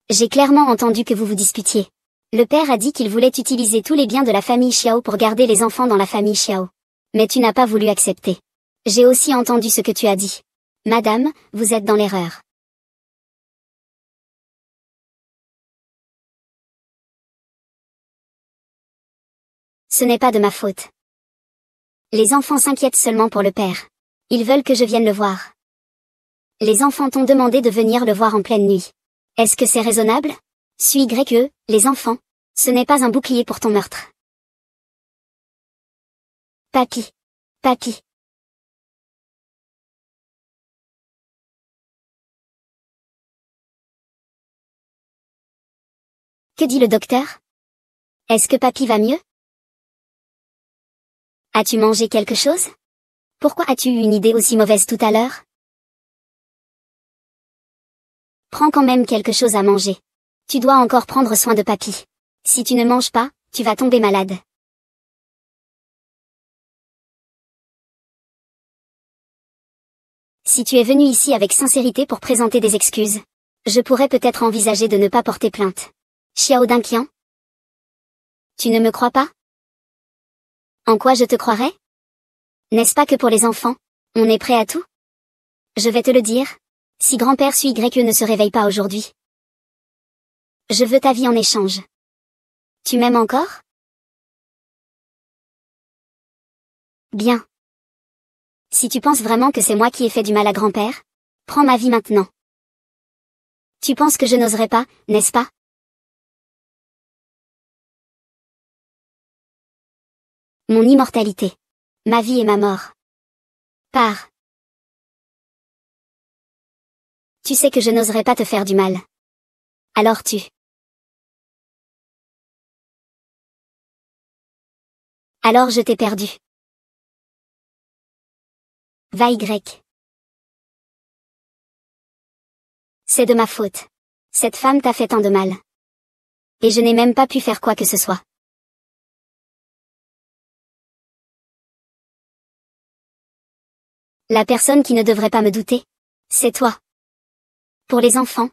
S1: J'ai clairement entendu que vous vous disputiez. Le père a dit qu'il voulait utiliser tous les biens de la famille Xiao pour garder les enfants dans la famille Xiao. Mais tu n'as pas voulu accepter. J'ai aussi entendu ce que tu as dit. Madame, vous êtes dans l'erreur. Ce n'est pas de ma faute. Les enfants s'inquiètent seulement pour le père. Ils veulent que je vienne le voir. Les enfants t'ont demandé de venir le voir en pleine nuit. Est-ce que c'est raisonnable? Suis Greke, les enfants. Ce n'est pas un bouclier pour ton meurtre. Papy. Papy. Que dit le docteur? Est-ce que papy va mieux? As-tu mangé quelque chose? Pourquoi as-tu eu une idée aussi mauvaise tout à l'heure? Prends quand même quelque chose à manger. Tu dois encore prendre soin de papy. Si tu ne manges pas, tu vas tomber malade. Si tu es venu ici avec sincérité pour présenter des excuses, je pourrais peut-être envisager de ne pas porter plainte. Xiao Dunkian? Tu ne me crois pas? En quoi je te croirais? N'est-ce pas que pour les enfants, on est prêt à tout? Je vais te le dire. Si grand-père Sui Greke ne se réveille pas aujourd'hui, Je veux ta vie en échange. Tu m'aimes encore? Bien. Si tu penses vraiment que c'est moi qui ai fait du mal à grand-père, prends ma vie maintenant. Tu penses que je n'oserais pas, n'est-ce pas? Mon immortalité. Ma vie et ma mort. Pars. Tu sais que je n'oserais pas te faire du mal. Alors Alors je t'ai perdu. Va Y. C'est de ma faute. Cette femme t'a fait tant de mal. Et je n'ai même pas pu faire quoi que ce soit. La personne qui ne devrait pas me douter, c'est toi. Pour les enfants,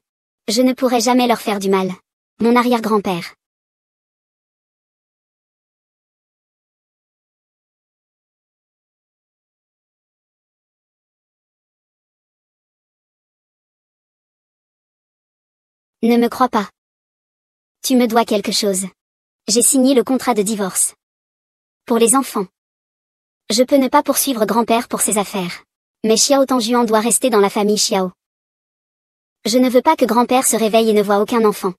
S1: je ne pourrai jamais leur faire du mal. Mon arrière-grand-père. Ne me crois pas. Tu me dois quelque chose. J'ai signé le contrat de divorce. Pour les enfants. Je peux ne pas poursuivre grand-père pour ses affaires. Mais Xiao Tangjuan doit rester dans la famille Xiao. Je ne veux pas que grand-père se réveille et ne voit aucun enfant.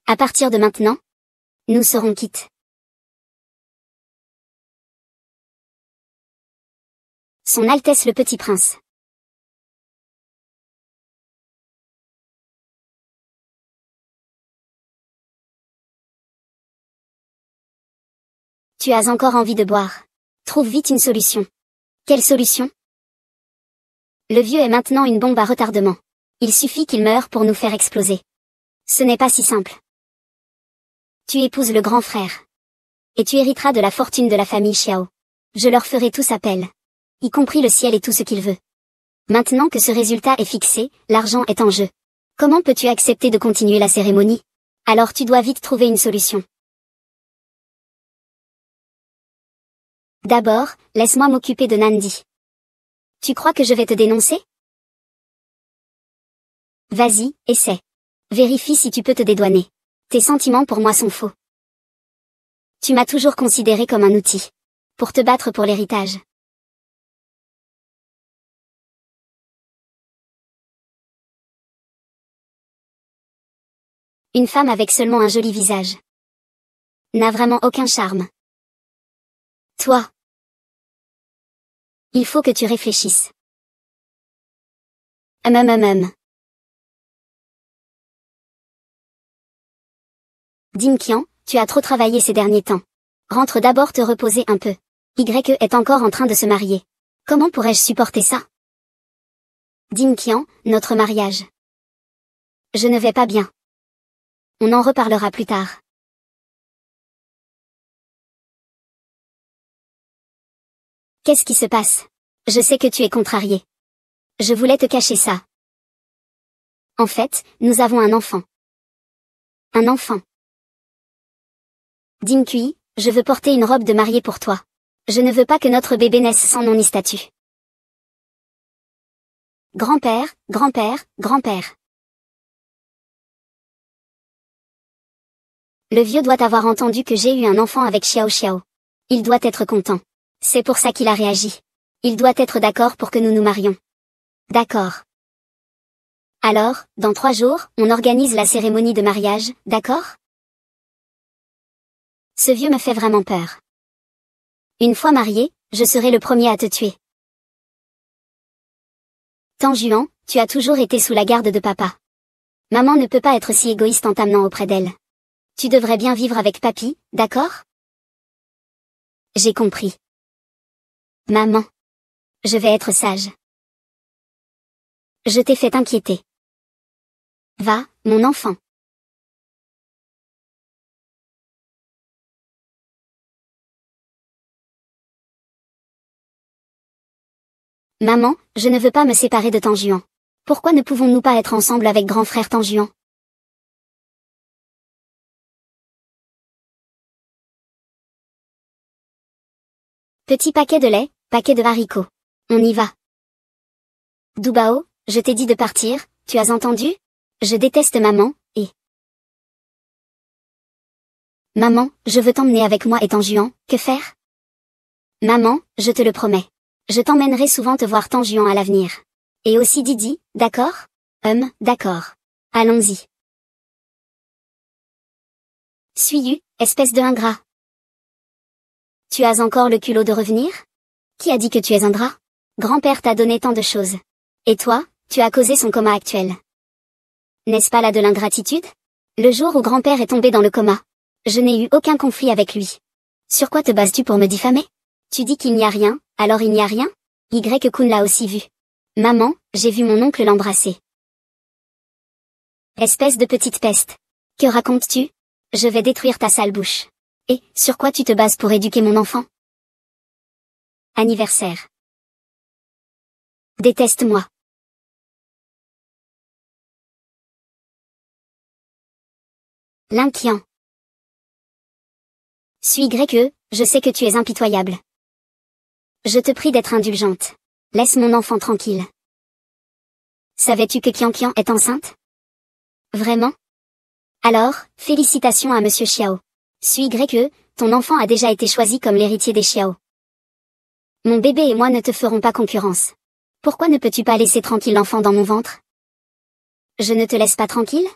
S1: À partir de maintenant, nous serons quittes. Son Altesse le Petit Prince. Tu as encore envie de boire. Trouve vite une solution. Quelle solution? Le vieux est maintenant une bombe à retardement. Il suffit qu'il meure pour nous faire exploser. Ce n'est pas si simple. Tu épouses le grand frère. Et tu hériteras de la fortune de la famille Xiao. Je leur ferai tous appel. Y compris le ciel et tout ce qu'il veut. Maintenant que ce résultat est fixé, l'argent est en jeu. Comment peux-tu accepter de continuer la cérémonie? Alors tu dois vite trouver une solution. D'abord, laisse-moi m'occuper de Nandi. Tu crois que je vais te dénoncer? Vas-y, essaie. Vérifie si tu peux te dédouaner. Tes sentiments pour moi sont faux. Tu m'as toujours considéré comme un outil. Pour te battre pour l'héritage. Une femme avec seulement un joli visage. N'a vraiment aucun charme. Toi. Il faut que tu réfléchisses. Dim Qian, tu as trop travaillé ces derniers temps. Rentre d'abord te reposer un peu. Y est encore en train de se marier. Comment pourrais-je supporter ça? Dim Qian, notre mariage. Je ne vais pas bien. On en reparlera plus tard. Qu'est-ce qui se passe? Je sais que tu es contrarié. Je voulais te cacher ça. En fait, nous avons un enfant. Un enfant. Dim Kui, je veux porter une robe de mariée pour toi. Je ne veux pas que notre bébé naisse sans nom ni statut. Grand-père, grand-père, grand-père. Le vieux doit avoir entendu que j'ai eu un enfant avec Xiao Xiao. Il doit être content. C'est pour ça qu'il a réagi. Il doit être d'accord pour que nous nous marions. D'accord. Alors, dans 3 jours, on organise la cérémonie de mariage, d'accord? Ce vieux me fait vraiment peur. Une fois marié, je serai le premier à te tuer. Tangjuan, tu as toujours été sous la garde de papa. Maman ne peut pas être si égoïste en t'amenant auprès d'elle. Tu devrais bien vivre avec papy, d'accord? J'ai compris. Maman. Je vais être sage. Je t'ai fait inquiéter. Va, mon enfant. Maman, je ne veux pas me séparer de Tangjuan. Pourquoi ne pouvons-nous pas être ensemble avec grand frère Tangjuan? Petit paquet de lait, paquet de haricots. On y va. Dubao, je t'ai dit de partir, tu as entendu? Je déteste maman, et Maman, je veux t'emmener avec moi et Tanjuan, que faire? Maman, je te le promets. Je t'emmènerai souvent te voir Tanjuan à l'avenir. Et aussi Didi, d'accord? D'accord. Allons-y. Suis-tu, espèce de ingrat. Tu as encore le culot de revenir? Qui a dit que tu es ingrat? Grand-père t'a donné tant de choses. Et toi, tu as causé son coma actuel. N'est-ce pas là de l'ingratitude? Le jour où grand-père est tombé dans le coma, je n'ai eu aucun conflit avec lui. Sur quoi te bases-tu pour me diffamer? Tu dis qu'il n'y a rien, alors il n'y a rien? Y-Kun l'a aussi vu. Maman, j'ai vu mon oncle l'embrasser. Espèce de petite peste. Que racontes-tu? Je vais détruire ta sale bouche. Et, sur quoi tu te bases pour éduquer mon enfant? Anniversaire. Déteste-moi. L'inquiant. Suis-Gue, je sais que tu es impitoyable. Je te prie d'être indulgente. Laisse mon enfant tranquille. Savais-tu que Qian est enceinte? Vraiment? Alors, félicitations à Monsieur Xiao. Suis-Gue, ton enfant a déjà été choisi comme l'héritier des Xiao. Mon bébé et moi ne te ferons pas concurrence. Pourquoi ne peux-tu pas laisser tranquille l'enfant dans mon ventre? Je ne te laisse pas tranquille?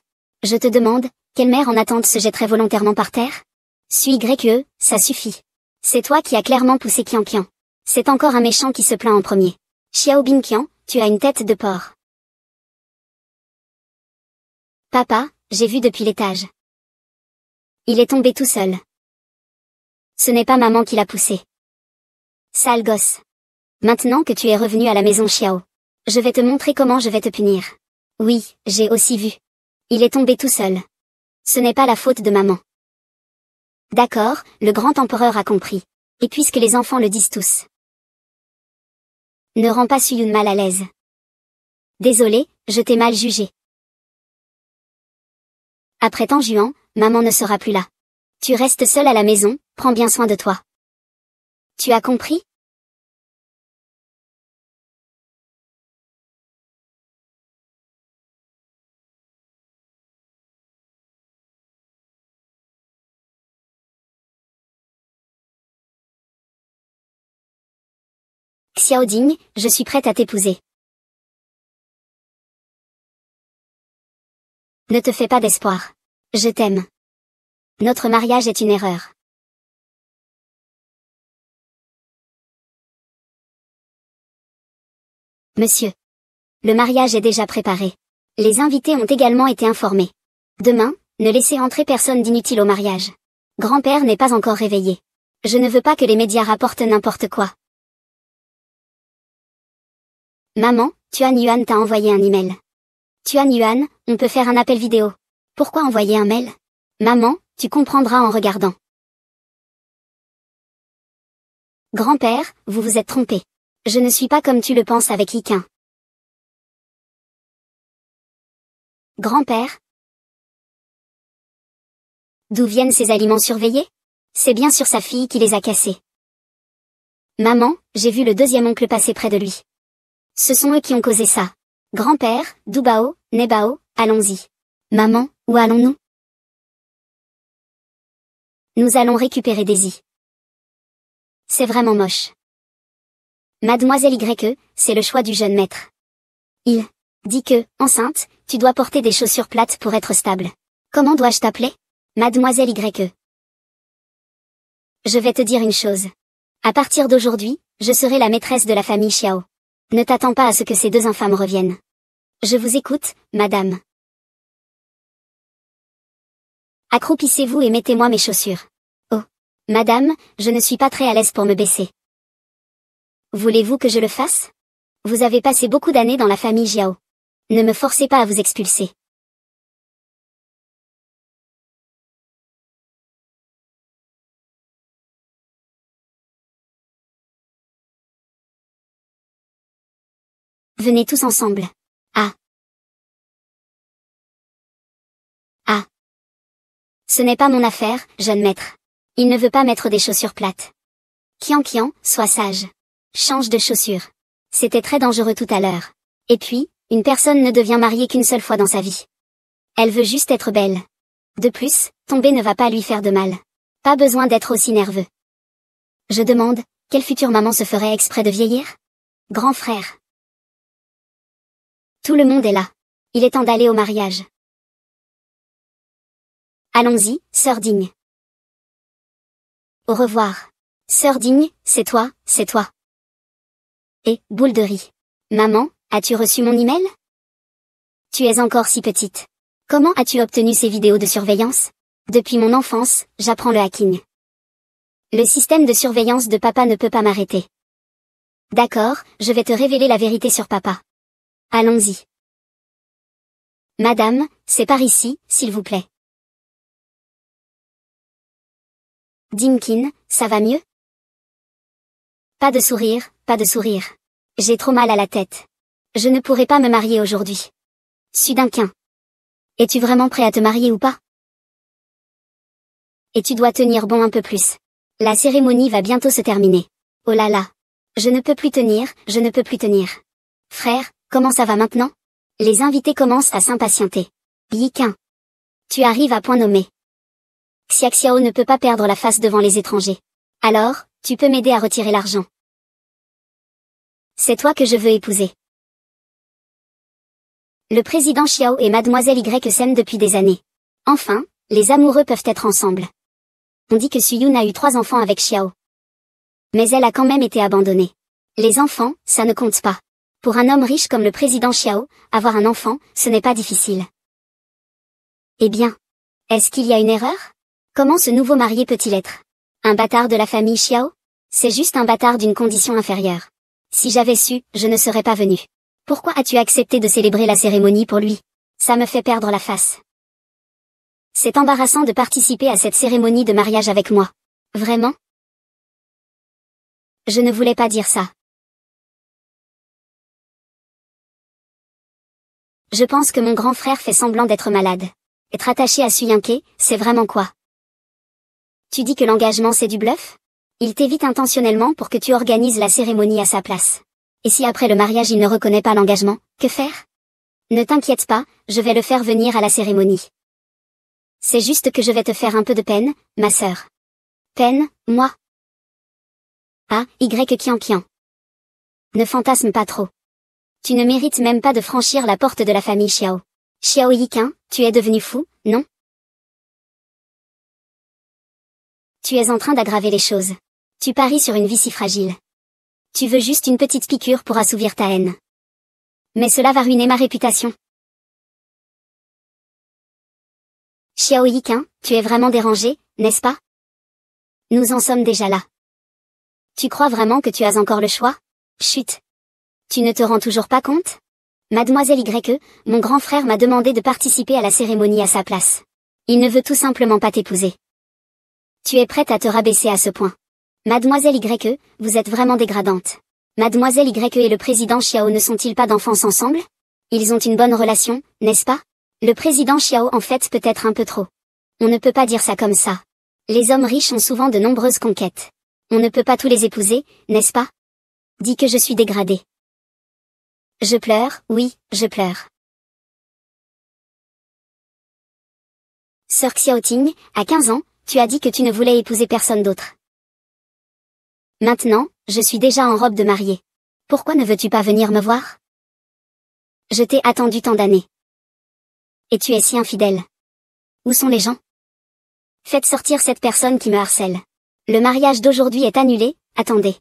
S1: Je te demande, quelle mère en attente se jetterait volontairement par terre? Suis-Gue, ça suffit. C'est toi qui as clairement poussé Qian. C'est encore un méchant qui se plaint en premier. Xiao Binqian, tu as une tête de porc. Papa, j'ai vu depuis l'étage. Il est tombé tout seul. Ce n'est pas maman qui l'a poussé. Sale gosse. Maintenant que tu es revenu à la maison Xiao, je vais te montrer comment je vais te punir. Oui, j'ai aussi vu. Il est tombé tout seul. Ce n'est pas la faute de maman. D'accord, le grand empereur a compris. Et puisque les enfants le disent tous. Ne rends pas Suyun mal à l'aise. Désolé, je t'ai mal jugé. Après Tanjuan, maman ne sera plus là. Tu restes seule à la maison, prends bien soin de toi. Tu as compris? Xiaoding, je suis prête à t'épouser. Ne te fais pas d'espoir. Je t'aime. Notre mariage est une erreur. Monsieur. Le mariage est déjà préparé. Les invités ont également été informés. Demain, ne laissez entrer personne d'inutile au mariage. Grand-père n'est pas encore réveillé. Je ne veux pas que les médias rapportent n'importe quoi. Maman, Tuan Yuan t'a envoyé un email. Tuan Yuan, on peut faire un appel vidéo. Pourquoi envoyer un mail? Maman, tu comprendras en regardant. Grand-père, vous vous êtes trompé. Je ne suis pas comme tu le penses avec Yiqin. Grand-père? D'où viennent ces aliments surveillés? C'est bien sûr sa fille qui les a cassés. Maman, j'ai vu le deuxième oncle passer près de lui. Ce sont eux qui ont causé ça. Grand-père, Dubao, Nebao, allons-y. Maman, où allons-nous? Nous allons récupérer Daisy. C'est vraiment moche. Mademoiselle Y, c'est le choix du jeune maître. Il dit que, enceinte, tu dois porter des chaussures plates pour être stable. Comment dois-je t'appeler? Mademoiselle Y. Je vais te dire une chose. À partir d'aujourd'hui, je serai la maîtresse de la famille Xiao. Ne t'attends pas à ce que ces deux infâmes reviennent. Je vous écoute, madame. Accroupissez-vous et mettez-moi mes chaussures. Oh. Madame, je ne suis pas très à l'aise pour me baisser. Voulez-vous que je le fasse? Vous avez passé beaucoup d'années dans la famille Jiao. Ne me forcez pas à vous expulser. Venez tous ensemble. Ah. Ah. Ce n'est pas mon affaire, jeune maître. Il ne veut pas mettre des chaussures plates. Qian, sois sage. Change de chaussures. C'était très dangereux tout à l'heure. Et puis, une personne ne devient mariée qu'une seule fois dans sa vie. Elle veut juste être belle. De plus, tomber ne va pas lui faire de mal. Pas besoin d'être aussi nerveux. Je demande, quelle future maman se ferait exprès de vieillir? Grand frère. Tout le monde est là. Il est temps d'aller au mariage. Allons-y, sœur Digne. Au revoir. Sœur Digne, c'est toi, c'est toi. Et, boule de riz. Maman, as-tu reçu mon email? Tu es encore si petite. Comment as-tu obtenu ces vidéos de surveillance? Depuis mon enfance, j'apprends le hacking. Le système de surveillance de papa ne peut pas m'arrêter. D'accord, je vais te révéler la vérité sur papa. Allons-y. Madame, c'est par ici, s'il vous plaît. Dimkin, ça va mieux? Pas de sourire, pas de sourire. J'ai trop mal à la tête. Je ne pourrai pas me marier aujourd'hui. Sudinquin. Es-tu vraiment prêt à te marier ou pas? Et tu dois tenir bon un peu plus. La cérémonie va bientôt se terminer. Oh là là. Je ne peux plus tenir, je ne peux plus tenir. Frère, comment ça va maintenant? Les invités commencent à s'impatienter. Yiquin. Tu arrives à point nommé. Xiaxiao ne peut pas perdre la face devant les étrangers. Alors, tu peux m'aider à retirer l'argent. C'est toi que je veux épouser. Le président Xiao et mademoiselle Y s'aiment depuis des années. Enfin, les amoureux peuvent être ensemble. On dit que Suyun a eu 3 enfants avec Xiao. Mais elle a quand même été abandonnée. Les enfants, ça ne compte pas. Pour un homme riche comme le président Xiao, avoir un enfant, ce n'est pas difficile. Eh bien, est-ce qu'il y a une erreur? Comment ce nouveau marié peut-il être? Un bâtard de la famille Xiao? C'est juste un bâtard d'une condition inférieure. Si j'avais su, je ne serais pas venu. Pourquoi as-tu accepté de célébrer la cérémonie pour lui? Ça me fait perdre la face. C'est embarrassant de participer à cette cérémonie de mariage avec moi. Vraiment? Je ne voulais pas dire ça. Je pense que mon grand frère fait semblant d'être malade. Être attaché à Suyinke, c'est vraiment quoi? Tu dis que l'engagement c'est du bluff? Il t'évite intentionnellement pour que tu organises la cérémonie à sa place. Et si après le mariage il ne reconnaît pas l'engagement, que faire? Ne t'inquiète pas, je vais le faire venir à la cérémonie. C'est juste que je vais te faire un peu de peine, ma sœur. Peine, moi? Ah, Kian Kian. Ne fantasme pas trop. Tu ne mérites même pas de franchir la porte de la famille Xiao. Xiao Yiquin, tu es devenu fou, non? Tu es en train d'aggraver les choses. Tu paries sur une vie si fragile. Tu veux juste une petite piqûre pour assouvir ta haine. Mais cela va ruiner ma réputation. Xiao Yiquin, tu es vraiment dérangé, n'est-ce pas? Nous en sommes déjà là. Tu crois vraiment que tu as encore le choix? Chut. Tu ne te rends toujours pas compte? Mademoiselle Y, mon grand frère m'a demandé de participer à la cérémonie à sa place. Il ne veut tout simplement pas t'épouser. Tu es prête à te rabaisser à ce point. Mademoiselle Y, vous êtes vraiment dégradante. Mademoiselle Y et le président Xiao ne sont-ils pas d'enfance ensemble? Ils ont une bonne relation, n'est-ce pas? Le président Xiao en fait peut-être un peu trop. On ne peut pas dire ça comme ça. Les hommes riches ont souvent de nombreuses conquêtes. On ne peut pas tous les épouser, n'est-ce pas? Dis que je suis dégradée. Je pleure, oui, je pleure. Sœur Xiaoting, à 15 ans, tu as dit que tu ne voulais épouser personne d'autre. Maintenant, je suis déjà en robe de mariée. Pourquoi ne veux-tu pas venir me voir? Je t'ai attendu tant d'années. Et tu es si infidèle. Où sont les gens? Faites sortir cette personne qui me harcèle. Le mariage d'aujourd'hui est annulé, attendez.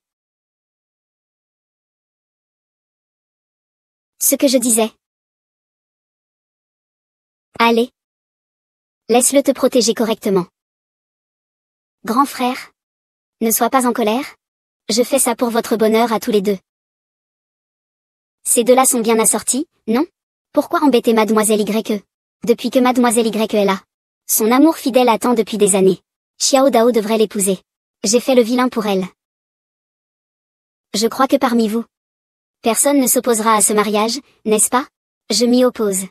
S1: Ce que je disais. Allez. Laisse-le te protéger correctement. Grand frère. Ne sois pas en colère. Je fais ça pour votre bonheur à tous les deux. Ces deux-là sont bien assortis, non? Pourquoi embêter Mademoiselle Y? Depuis que Mademoiselle Y est là. Son amour fidèle attend depuis des années. Xiao Dao devrait l'épouser. J'ai fait le vilain pour elle. Je crois que parmi vous, personne ne s'opposera à ce mariage, n'est-ce pas? Je m'y oppose.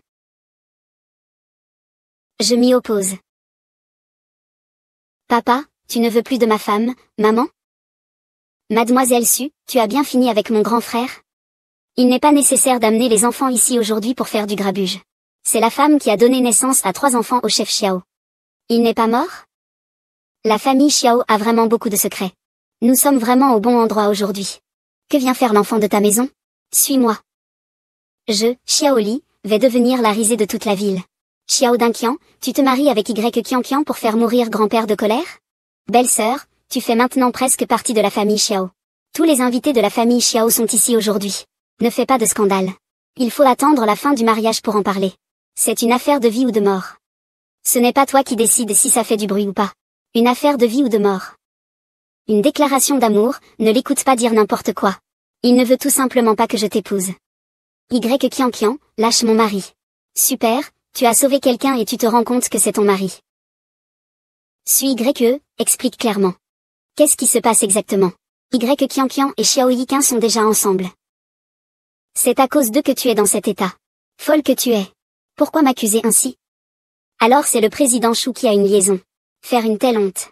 S1: Je m'y oppose. Papa, tu ne veux plus de ma femme, maman? Mademoiselle Su, tu as bien fini avec mon grand frère? Il n'est pas nécessaire d'amener les enfants ici aujourd'hui pour faire du grabuge. C'est la femme qui a donné naissance à 3 enfants au chef Xiao. Il n'est pas mort? La famille Xiao a vraiment beaucoup de secrets. Nous sommes vraiment au bon endroit aujourd'hui. Que vient faire l'enfant de ta maison? Suis-moi. Je, Xiao Li, vais devenir la risée de toute la ville. Xiao Dinqian, tu te maries avec Y Qianqian pour faire mourir grand-père de colère? Belle-sœur, tu fais maintenant presque partie de la famille Xiao. Tous les invités de la famille Xiao sont ici aujourd'hui. Ne fais pas de scandale. Il faut attendre la fin du mariage pour en parler. C'est une affaire de vie ou de mort. Ce n'est pas toi qui décides si ça fait du bruit ou pas. Une affaire de vie ou de mort. Une déclaration d'amour, ne l'écoute pas dire n'importe quoi. Il ne veut tout simplement pas que je t'épouse. Y Qianqian, lâche mon mari. Super, tu as sauvé quelqu'un et tu te rends compte que c'est ton mari. Suis YE, explique clairement. Qu'est-ce qui se passe exactement? Y Qianqian et Xiao Yiqin sont déjà ensemble. C'est à cause d'eux que tu es dans cet état. Folle que tu es. Pourquoi m'accuser ainsi? Alors c'est le président Shu qui a une liaison. Faire une telle honte.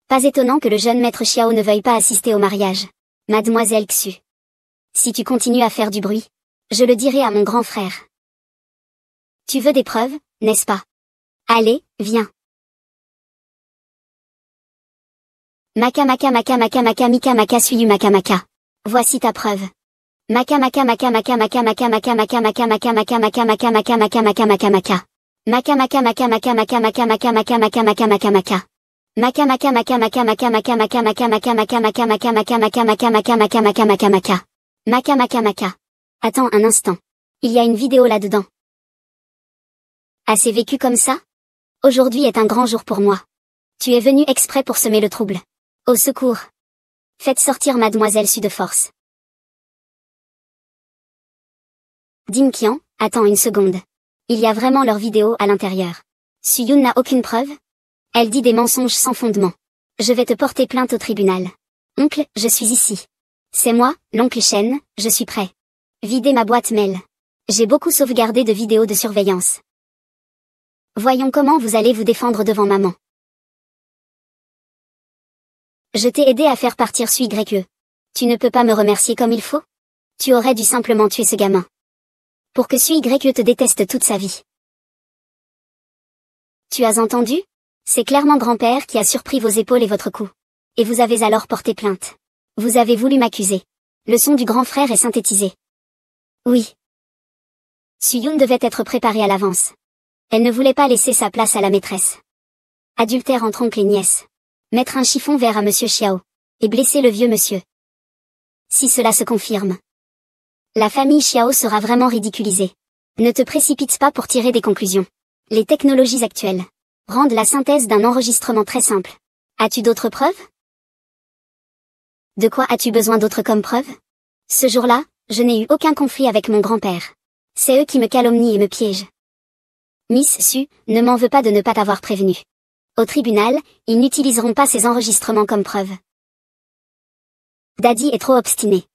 S1: Pas étonnant que le jeune maître Xiao ne veuille pas assister au mariage. Mademoiselle Xu. Si tu continues à faire du bruit, je le dirai à mon grand frère. Tu veux des preuves, n'est-ce pas? Allez, viens. Maka maka maka maka maka mika maka suyu maka maka. Voici ta preuve. Maka maka maka maka maka maka maka maka maka maka maka maka maka maka maka maka maka maka. Maka maka maka maka maka maka maka maka maka maka maka maka. Maka maka maka maka maka maka maka maka maka maka maka maka maka maka maka maka maka maka maka maka. Maka maka maka. Attends un instant. Il y a une vidéo là-dedans. Assez vécu comme ça? Aujourd'hui est un grand jour pour moi. Tu es venu exprès pour semer le trouble. Au secours. Faites sortir Mademoiselle Su de force. Dinqian, attends une seconde. Il y a vraiment leur vidéo à l'intérieur. Suyun n'a aucune preuve? Elle dit des mensonges sans fondement. Je vais te porter plainte au tribunal. Oncle, je suis ici. C'est moi, l'oncle Shen, je suis prêt. Videz ma boîte mail. J'ai beaucoup sauvegardé de vidéos de surveillance. Voyons comment vous allez vous défendre devant maman. Je t'ai aidé à faire partir Sui YE. Tu ne peux pas me remercier comme il faut? Tu aurais dû simplement tuer ce gamin. Pour que Sui YE te déteste toute sa vie. Tu as entendu? C'est clairement grand-père qui a surpris vos épaules et votre cou. Et vous avez alors porté plainte. Vous avez voulu m'accuser. Le son du grand frère est synthétisé. Oui. Suyun devait être préparée à l'avance. Elle ne voulait pas laisser sa place à la maîtresse. Adultère entre oncle et nièce. Mettre un chiffon vert à monsieur Xiao. Et blesser le vieux monsieur. Si cela se confirme. La famille Xiao sera vraiment ridiculisée. Ne te précipite pas pour tirer des conclusions. Les technologies actuelles rendent la synthèse d'un enregistrement très simple. As-tu d'autres preuves? De quoi as-tu besoin d'autres comme preuves? Ce jour-là, je n'ai eu aucun conflit avec mon grand-père. C'est eux qui me calomnient et me piègent. Miss Su, ne m'en veux pas de ne pas t'avoir prévenu. Au tribunal, ils n'utiliseront pas ces enregistrements comme preuve. Daddy est trop obstiné.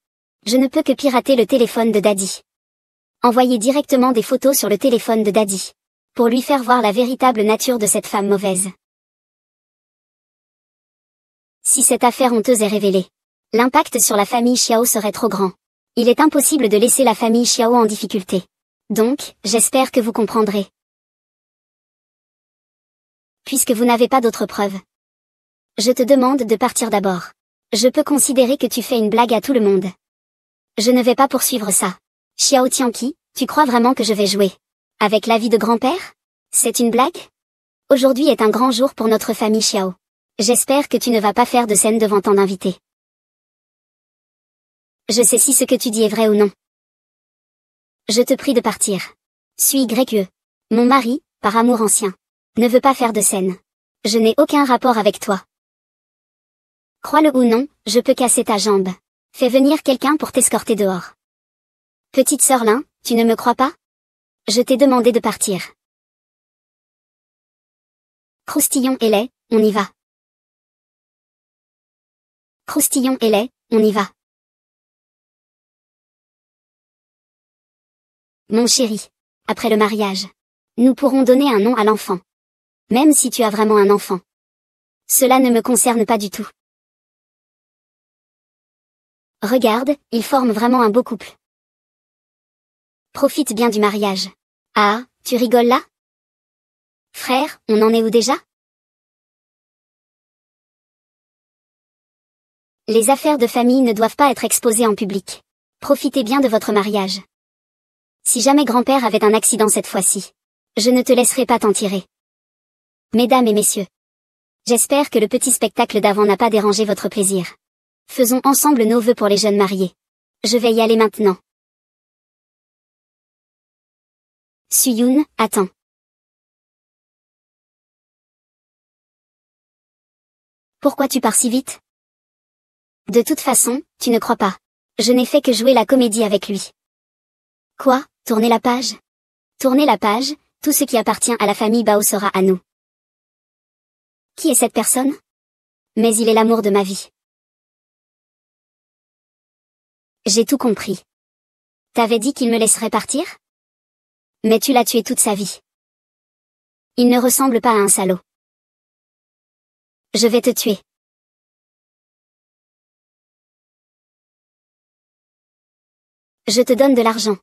S1: Je ne peux que pirater le téléphone de Daddy. Envoyer directement des photos sur le téléphone de Daddy. Pour lui faire voir la véritable nature de cette femme mauvaise. Si cette affaire honteuse est révélée, l'impact sur la famille Xiao serait trop grand. Il est impossible de laisser la famille Xiao en difficulté. Donc, j'espère que vous comprendrez. Puisque vous n'avez pas d'autres preuves. Je te demande de partir d'abord. Je peux considérer que tu fais une blague à tout le monde. Je ne vais pas poursuivre ça. Xiao Tianqi, tu crois vraiment que je vais jouer avec la vie de grand-père? C'est une blague? Aujourd'hui est un grand jour pour notre famille Xiao. J'espère que tu ne vas pas faire de scène devant tant d'invités. Je sais si ce que tu dis est vrai ou non. Je te prie de partir. Suis YE. Mon mari, par amour ancien, ne veut pas faire de scène. Je n'ai aucun rapport avec toi. Crois-le ou non, je peux casser ta jambe. Fais venir quelqu'un pour t'escorter dehors. Petite sœur Lin, tu ne me crois pas? Je t'ai demandé de partir. Croustillon et lait, on y va. Croustillon et lait, on y va. Mon chéri. Après le mariage. Nous pourrons donner un nom à l'enfant. Même si tu as vraiment un enfant. Cela ne me concerne pas du tout. Regarde, ils forment vraiment un beau couple. Profite bien du mariage. Ah, tu rigoles là? Frère, on en est où déjà? Les affaires de famille ne doivent pas être exposées en public. Profitez bien de votre mariage. Si jamais grand-père avait un accident cette fois-ci, je ne te laisserai pas t'en tirer. Mesdames et messieurs, j'espère que le petit spectacle d'avant n'a pas dérangé votre plaisir. Faisons ensemble nos vœux pour les jeunes mariés. Je vais y aller maintenant. Suyun, attends. Pourquoi tu pars si vite? De toute façon, tu ne crois pas. Je n'ai fait que jouer la comédie avec lui. Quoi, tourner la page? Tourner la page, tout ce qui appartient à la famille Bao sera à nous. Qui est cette personne? Mais il est l'amour de ma vie. J'ai tout compris. T'avais dit qu'il me laisserait partir? Mais tu l'as tué toute sa vie. Il ne ressemble pas à un salaud. Je vais te tuer. Je te donne de l'argent.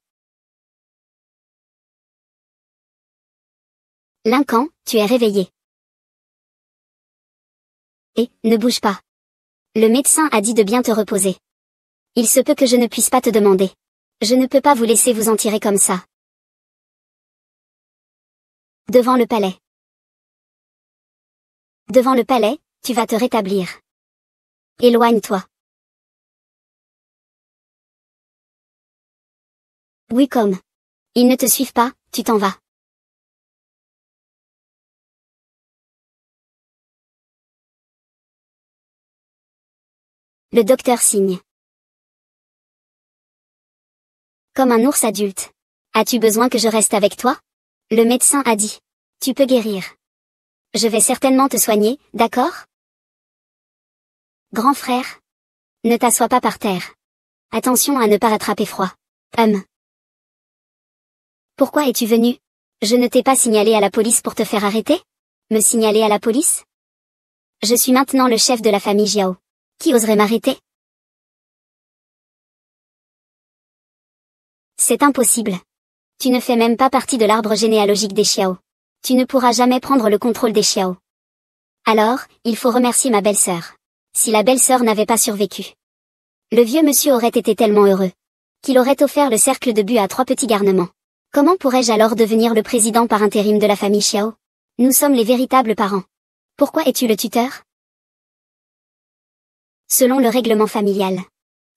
S1: Lincoln, tu es réveillé. Et, ne bouge pas. Le médecin a dit de bien te reposer. Il se peut que je ne puisse pas te demander. Je ne peux pas vous laisser vous en tirer comme ça. Devant le palais. Devant le palais, tu vas te rétablir. Éloigne-toi. Oui comme. Ils ne te suivent pas, tu t'en vas. Le docteur signe. Comme un ours adulte. As-tu besoin que je reste avec toi? Le médecin a dit. Tu peux guérir. Je vais certainement te soigner, d'accord? Grand frère. Ne t'assois pas par terre. Attention à ne pas rattraper froid. Pourquoi es-tu venu? Je ne t'ai pas signalé à la police pour te faire arrêter? Me signaler à la police? Je suis maintenant le chef de la famille Jiao. Qui oserait m'arrêter? C'est impossible. Tu ne fais même pas partie de l'arbre généalogique des Xiao. Tu ne pourras jamais prendre le contrôle des Xiao. Alors, il faut remercier ma belle-sœur. Si la belle-sœur n'avait pas survécu. Le vieux monsieur aurait été tellement heureux. Qu'il aurait offert le cercle de but à 3 petits garnements. Comment pourrais-je alors devenir le président par intérim de la famille Xiao? Nous sommes les véritables parents. Pourquoi es-tu le tuteur? Selon le règlement familial.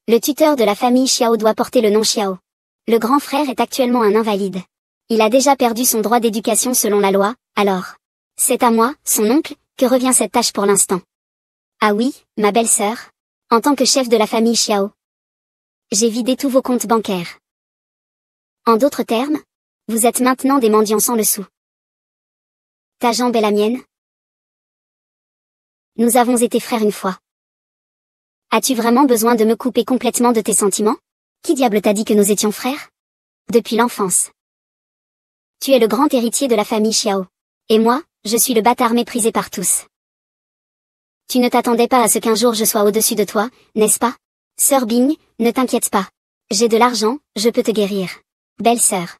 S1: Le tuteur de la famille Xiao doit porter le nom Xiao. Le grand frère est actuellement un invalide. Il a déjà perdu son droit d'éducation selon la loi, alors. C'est à moi, son oncle, que revient cette tâche pour l'instant. Ah oui, ma belle-sœur. En tant que chef de la famille Xiao. J'ai vidé tous vos comptes bancaires. En d'autres termes, vous êtes maintenant des mendiants sans le sou. Ta jambe est la mienne. Nous avons été frères une fois. As-tu vraiment besoin de me couper complètement de tes sentiments? Qui diable t'a dit que nous étions frères? Depuis l'enfance. Tu es le grand héritier de la famille Xiao. Et moi, je suis le bâtard méprisé par tous. Tu ne t'attendais pas à ce qu'un jour je sois au-dessus de toi, n'est-ce pas? Sœur Bing, ne t'inquiète pas. J'ai de l'argent, je peux te guérir. Belle-sœur.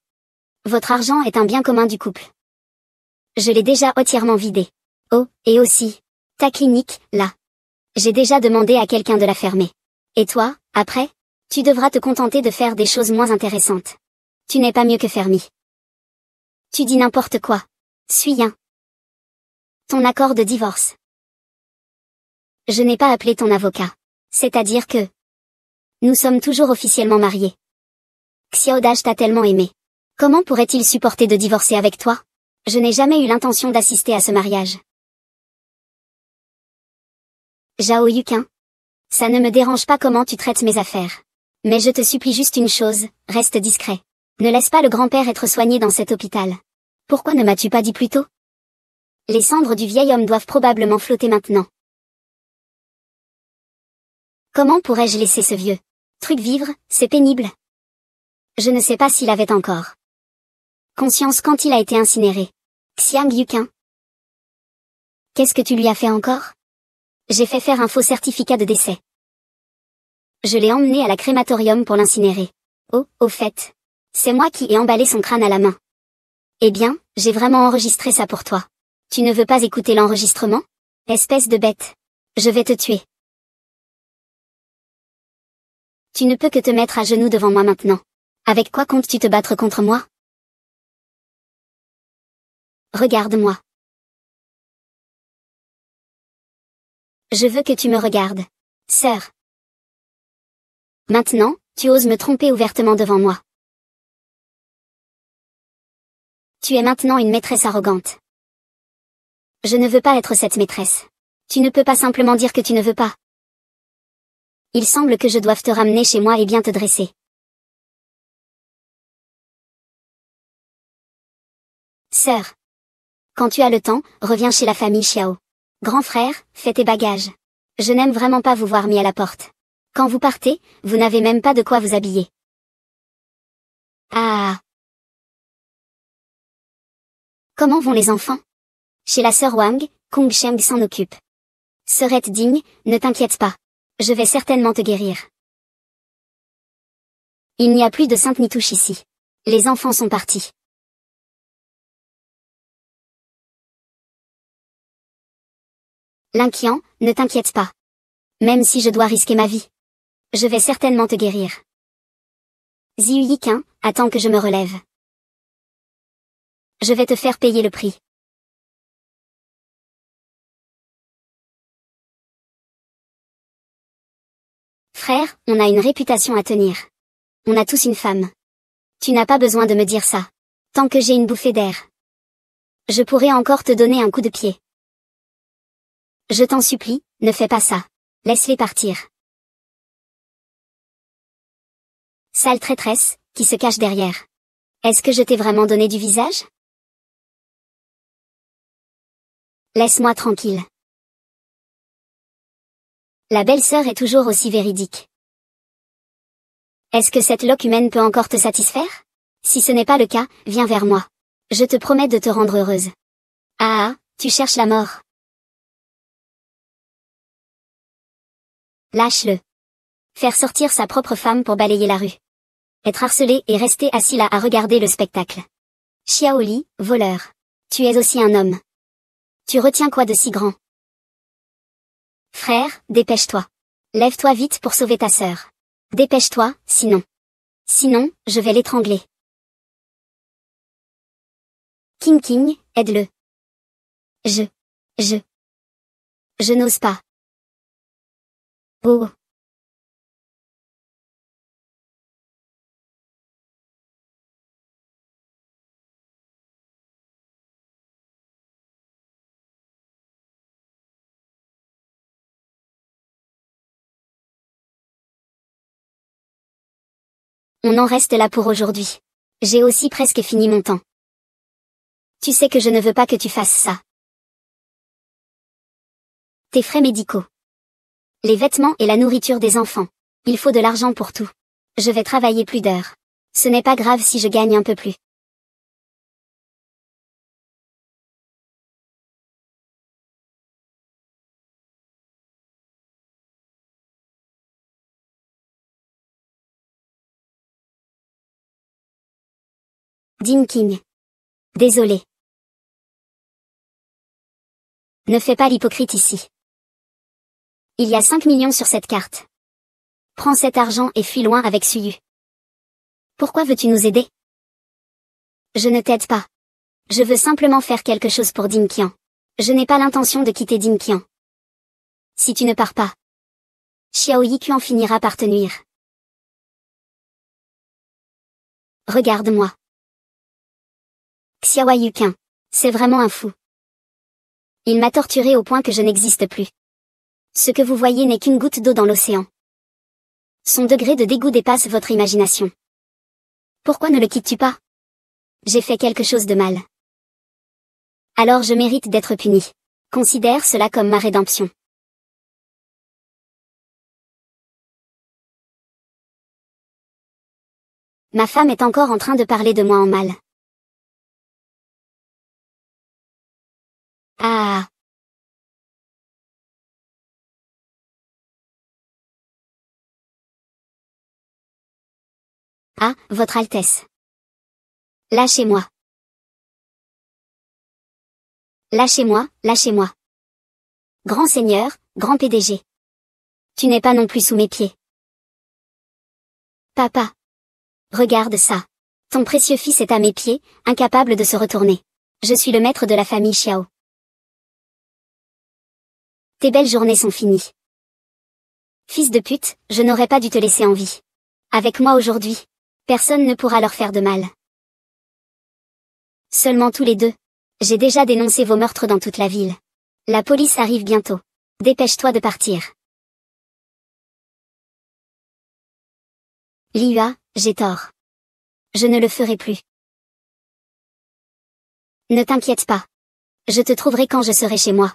S1: Votre argent est un bien commun du couple. Je l'ai déjà entièrement vidé. Oh, et aussi. Ta clinique, là. J'ai déjà demandé à quelqu'un de la fermer. Et toi, après? Tu devras te contenter de faire des choses moins intéressantes. Tu n'es pas mieux que Fermi. Tu dis n'importe quoi. Suis un. Ton accord de divorce. Je n'ai pas appelé ton avocat. C'est-à-dire que... Nous sommes toujours officiellement mariés. Xiaodaj t'a tellement aimé. Comment pourrait-il supporter de divorcer avec toi? Je n'ai jamais eu l'intention d'assister à ce mariage. Zhao Yuqin. Ça ne me dérange pas comment tu traites mes affaires. Mais je te supplie juste une chose, reste discret. Ne laisse pas le grand-père être soigné dans cet hôpital. Pourquoi ne m'as-tu pas dit plus tôt? Les cendres du vieil homme doivent probablement flotter maintenant. Comment pourrais-je laisser ce vieux truc vivre, c'est pénible. Je ne sais pas s'il avait encore conscience quand il a été incinéré. Xiang Yuqin. Qu'est-ce que tu lui as fait encore? J'ai fait faire un faux certificat de décès. Je l'ai emmené à la crématorium pour l'incinérer. Oh, au fait. C'est moi qui ai emballé son crâne à la main. Eh bien, j'ai vraiment enregistré ça pour toi. Tu ne veux pas écouter l'enregistrement? Espèce de bête. Je vais te tuer. Tu ne peux que te mettre à genoux devant moi maintenant. Avec quoi comptes-tu te battre contre moi? Regarde-moi. Je veux que tu me regardes. Sœur. Maintenant, tu oses me tromper ouvertement devant moi. Tu es maintenant une maîtresse arrogante. Je ne veux pas être cette maîtresse. Tu ne peux pas simplement dire que tu ne veux pas. Il semble que je doive te ramener chez moi et bien te dresser. Sœur. Quand tu as le temps, reviens chez la famille Xiao. Grand frère, fais tes bagages. Je n'aime vraiment pas vous voir mis à la porte. Quand vous partez, vous n'avez même pas de quoi vous habiller. Ah. Comment vont les enfants? Chez la sœur Wang, Kong Sheng s'en occupe. Sœurette digne, ne t'inquiète pas. Je vais certainement te guérir. Il n'y a plus de sainte ni touche ici. Les enfants sont partis. L'inquiant, ne t'inquiète pas. Même si je dois risquer ma vie. Je vais certainement te guérir. Ziyu Yiqin, attends que je me relève. Je vais te faire payer le prix. Frère, on a une réputation à tenir. On a tous une femme. Tu n'as pas besoin de me dire ça. Tant que j'ai une bouffée d'air. Je pourrais encore te donner un coup de pied. Je t'en supplie, ne fais pas ça. Laisse-les partir. Sale traîtresse, qui se cache derrière. Est-ce que je t'ai vraiment donné du visage? Laisse-moi tranquille. La belle-sœur est toujours aussi véridique. Est-ce que cette loque humaine peut encore te satisfaire? Si ce n'est pas le cas, viens vers moi. Je te promets de te rendre heureuse. Ah, tu cherches la mort. Lâche-le. Faire sortir sa propre femme pour balayer la rue. Être harcelé et rester assis là à regarder le spectacle. Xiaoli, voleur. Tu es aussi un homme. Tu retiens quoi de si grand? Frère, dépêche-toi. Lève-toi vite pour sauver ta sœur. Dépêche-toi, sinon. Sinon, je vais l'étrangler. King, aide-le. Je n'ose pas. Oh. On en reste là pour aujourd'hui. J'ai aussi presque fini mon temps. Tu sais que je ne veux pas que tu fasses ça. Tes frais médicaux. Les vêtements et la nourriture des enfants. Il faut de l'argent pour tout. Je vais travailler plus d'heures. Ce n'est pas grave si je gagne un peu plus. Dean King. Désolé. Ne fais pas l'hypocrite ici. Il y a 5 millions sur cette carte. Prends cet argent et fuis loin avec Suyu. Pourquoi veux-tu nous aider? Je ne t'aide pas. Je veux simplement faire quelque chose pour Din Qian. Je n'ai pas l'intention de quitter Din Qian. Si tu ne pars pas, Xiao Yiquan finira par te nuire. Regarde-moi. Xiao Yuqin. C'est vraiment un fou. Il m'a torturé au point que je n'existe plus. Ce que vous voyez n'est qu'une goutte d'eau dans l'océan. Son degré de dégoût dépasse votre imagination. Pourquoi ne le quittes-tu pas? J'ai fait quelque chose de mal. Alors je mérite d'être puni. Considère cela comme ma rédemption. Ma femme est encore en train de parler de moi en mal. Ah. Ah, Votre Altesse. Lâchez-moi. Lâchez-moi, lâchez-moi. Grand Seigneur, grand PDG. Tu n'es pas non plus sous mes pieds. Papa. Regarde ça. Ton précieux fils est à mes pieds, incapable de se retourner. Je suis le maître de la famille Xiao. Tes belles journées sont finies. Fils de pute, je n'aurais pas dû te laisser en vie. Avec moi aujourd'hui, personne ne pourra leur faire de mal. Seulement tous les deux. J'ai déjà dénoncé vos meurtres dans toute la ville. La police arrive bientôt. Dépêche-toi de partir. Liyue, j'ai tort. Je ne le ferai plus. Ne t'inquiète pas. Je te trouverai quand je serai chez moi.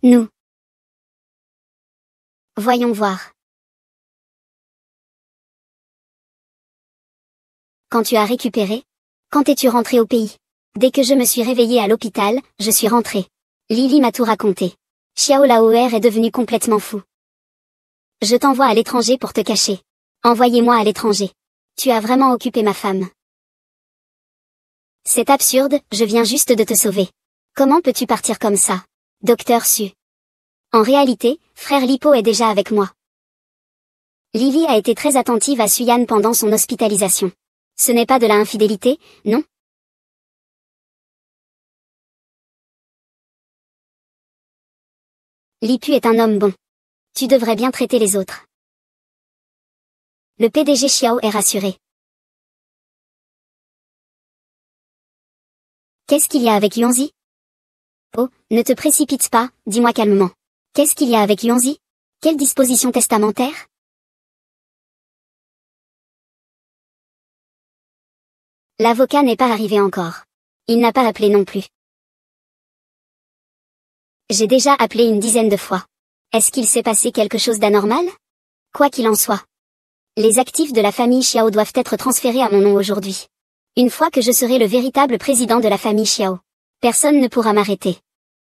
S1: Nous. Voyons voir. Quand tu as récupéré? Quand es-tu rentré au pays? Dès que je me suis réveillée à l'hôpital, je suis rentrée. Lily m'a tout raconté. Xiao Laoer est devenu complètement fou. Je t'envoie à l'étranger pour te cacher. Envoyez-moi à l'étranger. Tu as vraiment occupé ma femme. C'est absurde, je viens juste de te sauver. Comment peux-tu partir comme ça? Docteur Su. En réalité, frère Lipo est déjà avec moi. Lily a été très attentive à Suyan pendant son hospitalisation. Ce n'est pas de la infidélité, non? Lipu est un homme bon. Tu devrais bien traiter les autres. Le PDG Xiao est rassuré. Qu'est-ce qu'il y a avec Yuanzi? Oh, ne te précipite pas, dis-moi calmement. Qu'est-ce qu'il y a avec Yuanzi? Quelle disposition testamentaire? L'avocat n'est pas arrivé encore. Il n'a pas appelé non plus. J'ai déjà appelé une dizaine de fois. Est-ce qu'il s'est passé quelque chose d'anormal? Quoi qu'il en soit. Les actifs de la famille Xiao doivent être transférés à mon nom aujourd'hui. Une fois que je serai le véritable président de la famille Xiao, personne ne pourra m'arrêter.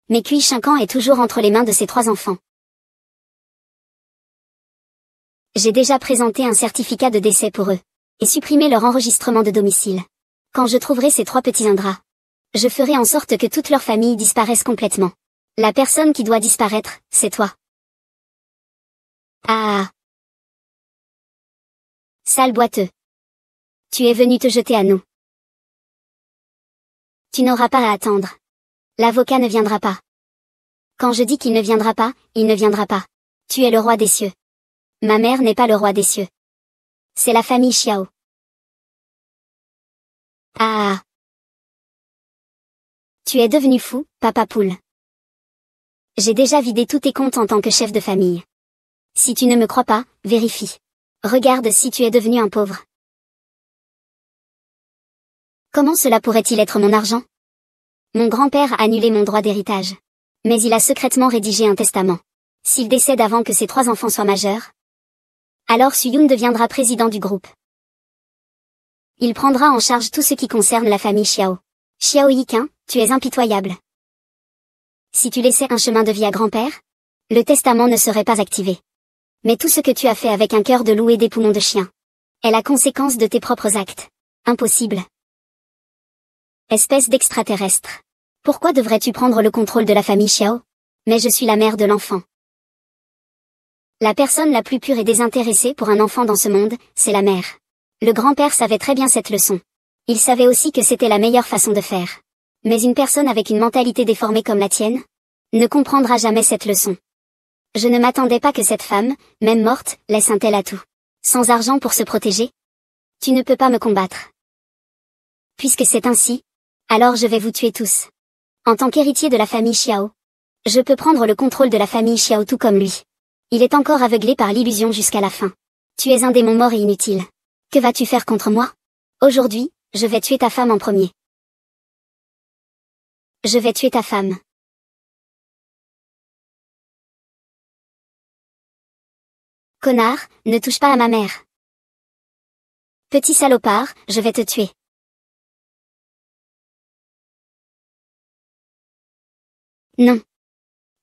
S1: Mais Cui Shinkan est toujours entre les mains de ses 3 enfants. J'ai déjà présenté un certificat de décès pour eux, et supprimé leur enregistrement de domicile. Quand je trouverai ces 3 petits ingrats, je ferai en sorte que toute leur famille disparaisse complètement. La personne qui doit disparaître, c'est toi. Ah. Sale boiteux. Tu es venu te jeter à nous. Tu n'auras pas à attendre. L'avocat ne viendra pas. Quand je dis qu'il ne viendra pas, il ne viendra pas. Tu es le roi des cieux. Ma mère n'est pas le roi des cieux. C'est la famille Xiao. Ah. Tu es devenu fou, papa poule. J'ai déjà vidé tous tes comptes en tant que chef de famille. Si tu ne me crois pas, vérifie. Regarde si tu es devenu un pauvre. Comment cela pourrait-il être mon argent? Mon grand-père a annulé mon droit d'héritage. Mais il a secrètement rédigé un testament. S'il décède avant que ses 3 enfants soient majeurs, alors Suyun deviendra président du groupe. Il prendra en charge tout ce qui concerne la famille Xiao. Xiao Yiqin, tu es impitoyable. Si tu laissais un chemin de vie à grand-père, le testament ne serait pas activé. Mais tout ce que tu as fait avec un cœur de loup et des poumons de chien est la conséquence de tes propres actes. Impossible. Espèce d'extraterrestre. Pourquoi devrais-tu prendre le contrôle de la famille Xiao? Mais je suis la mère de l'enfant. La personne la plus pure et désintéressée pour un enfant dans ce monde, c'est la mère. Le grand-père savait très bien cette leçon. Il savait aussi que c'était la meilleure façon de faire. Mais une personne avec une mentalité déformée comme la tienne ne comprendra jamais cette leçon. Je ne m'attendais pas que cette femme, même morte, laisse un tel atout. Sans argent pour se protéger? Tu ne peux pas me combattre. Puisque c'est ainsi, alors je vais vous tuer tous. En tant qu'héritier de la famille Xiao, je peux prendre le contrôle de la famille Xiao tout comme lui. Il est encore aveuglé par l'illusion jusqu'à la fin. Tu es un démon mort et inutile. Que vas-tu faire contre moi? Aujourd'hui, je vais tuer ta femme en premier. Je vais tuer ta femme. Connard, ne touche pas à ma mère. Petit salopard, je vais te tuer. Non.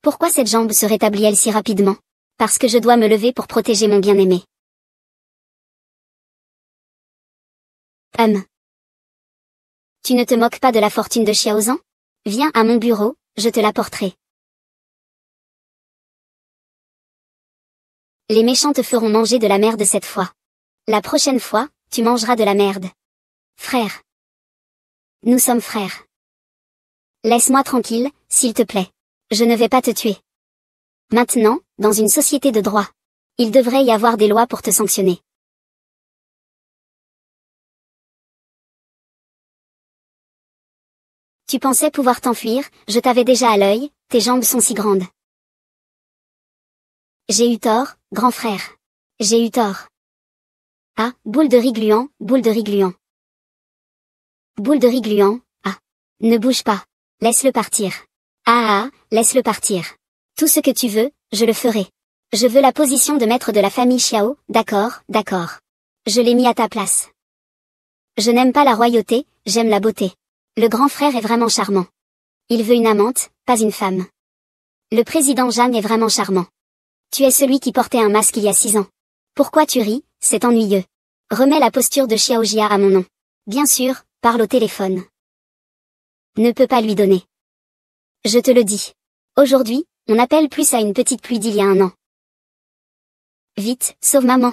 S1: Pourquoi cette jambe se rétablit-elle si rapidement? Parce que je dois me lever pour protéger mon bien-aimé. Tu ne te moques pas de la fortune de Xiaozan? Viens à mon bureau, je te l'apporterai. Les méchants te feront manger de la merde cette fois. La prochaine fois, tu mangeras de la merde. Frère. Nous sommes frères. Laisse-moi tranquille, s'il te plaît. Je ne vais pas te tuer. Maintenant, dans une société de droit, il devrait y avoir des lois pour te sanctionner. Tu pensais pouvoir t'enfuir, je t'avais déjà à l'œil, tes jambes sont si grandes. J'ai eu tort, grand frère. J'ai eu tort. Ah, boule de riz gluant, boule de riz gluant. Boule de riz gluant, ah. Ne bouge pas. Laisse-le partir. Ah, laisse-le partir. Tout ce que tu veux, je le ferai. Je veux la position de maître de la famille Xiao, d'accord, d'accord. Je l'ai mis à ta place. Je n'aime pas la royauté, j'aime la beauté. Le grand frère est vraiment charmant. Il veut une amante, pas une femme. Le président Zhang est vraiment charmant. Tu es celui qui portait un masque il y a 6 ans. Pourquoi tu ris, c'est ennuyeux. Remets la posture de Xiao Jia à mon nom. Bien sûr, parle au téléphone. Ne peut pas lui donner. Je te le dis. Aujourd'hui, on appelle plus à une petite pluie d'il y a 1 an. Vite, sauve maman.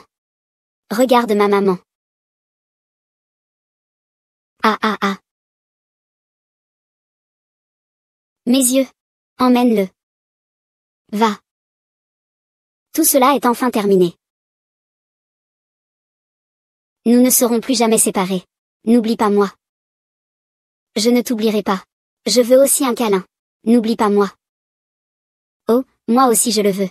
S1: Regarde ma maman. Ah ah ah. Mes yeux. Emmène-le. Va. Tout cela est enfin terminé. Nous ne serons plus jamais séparés. N'oublie pas moi. Je ne t'oublierai pas. Je veux aussi un câlin. N'oublie pas moi. Oh, moi aussi je le veux.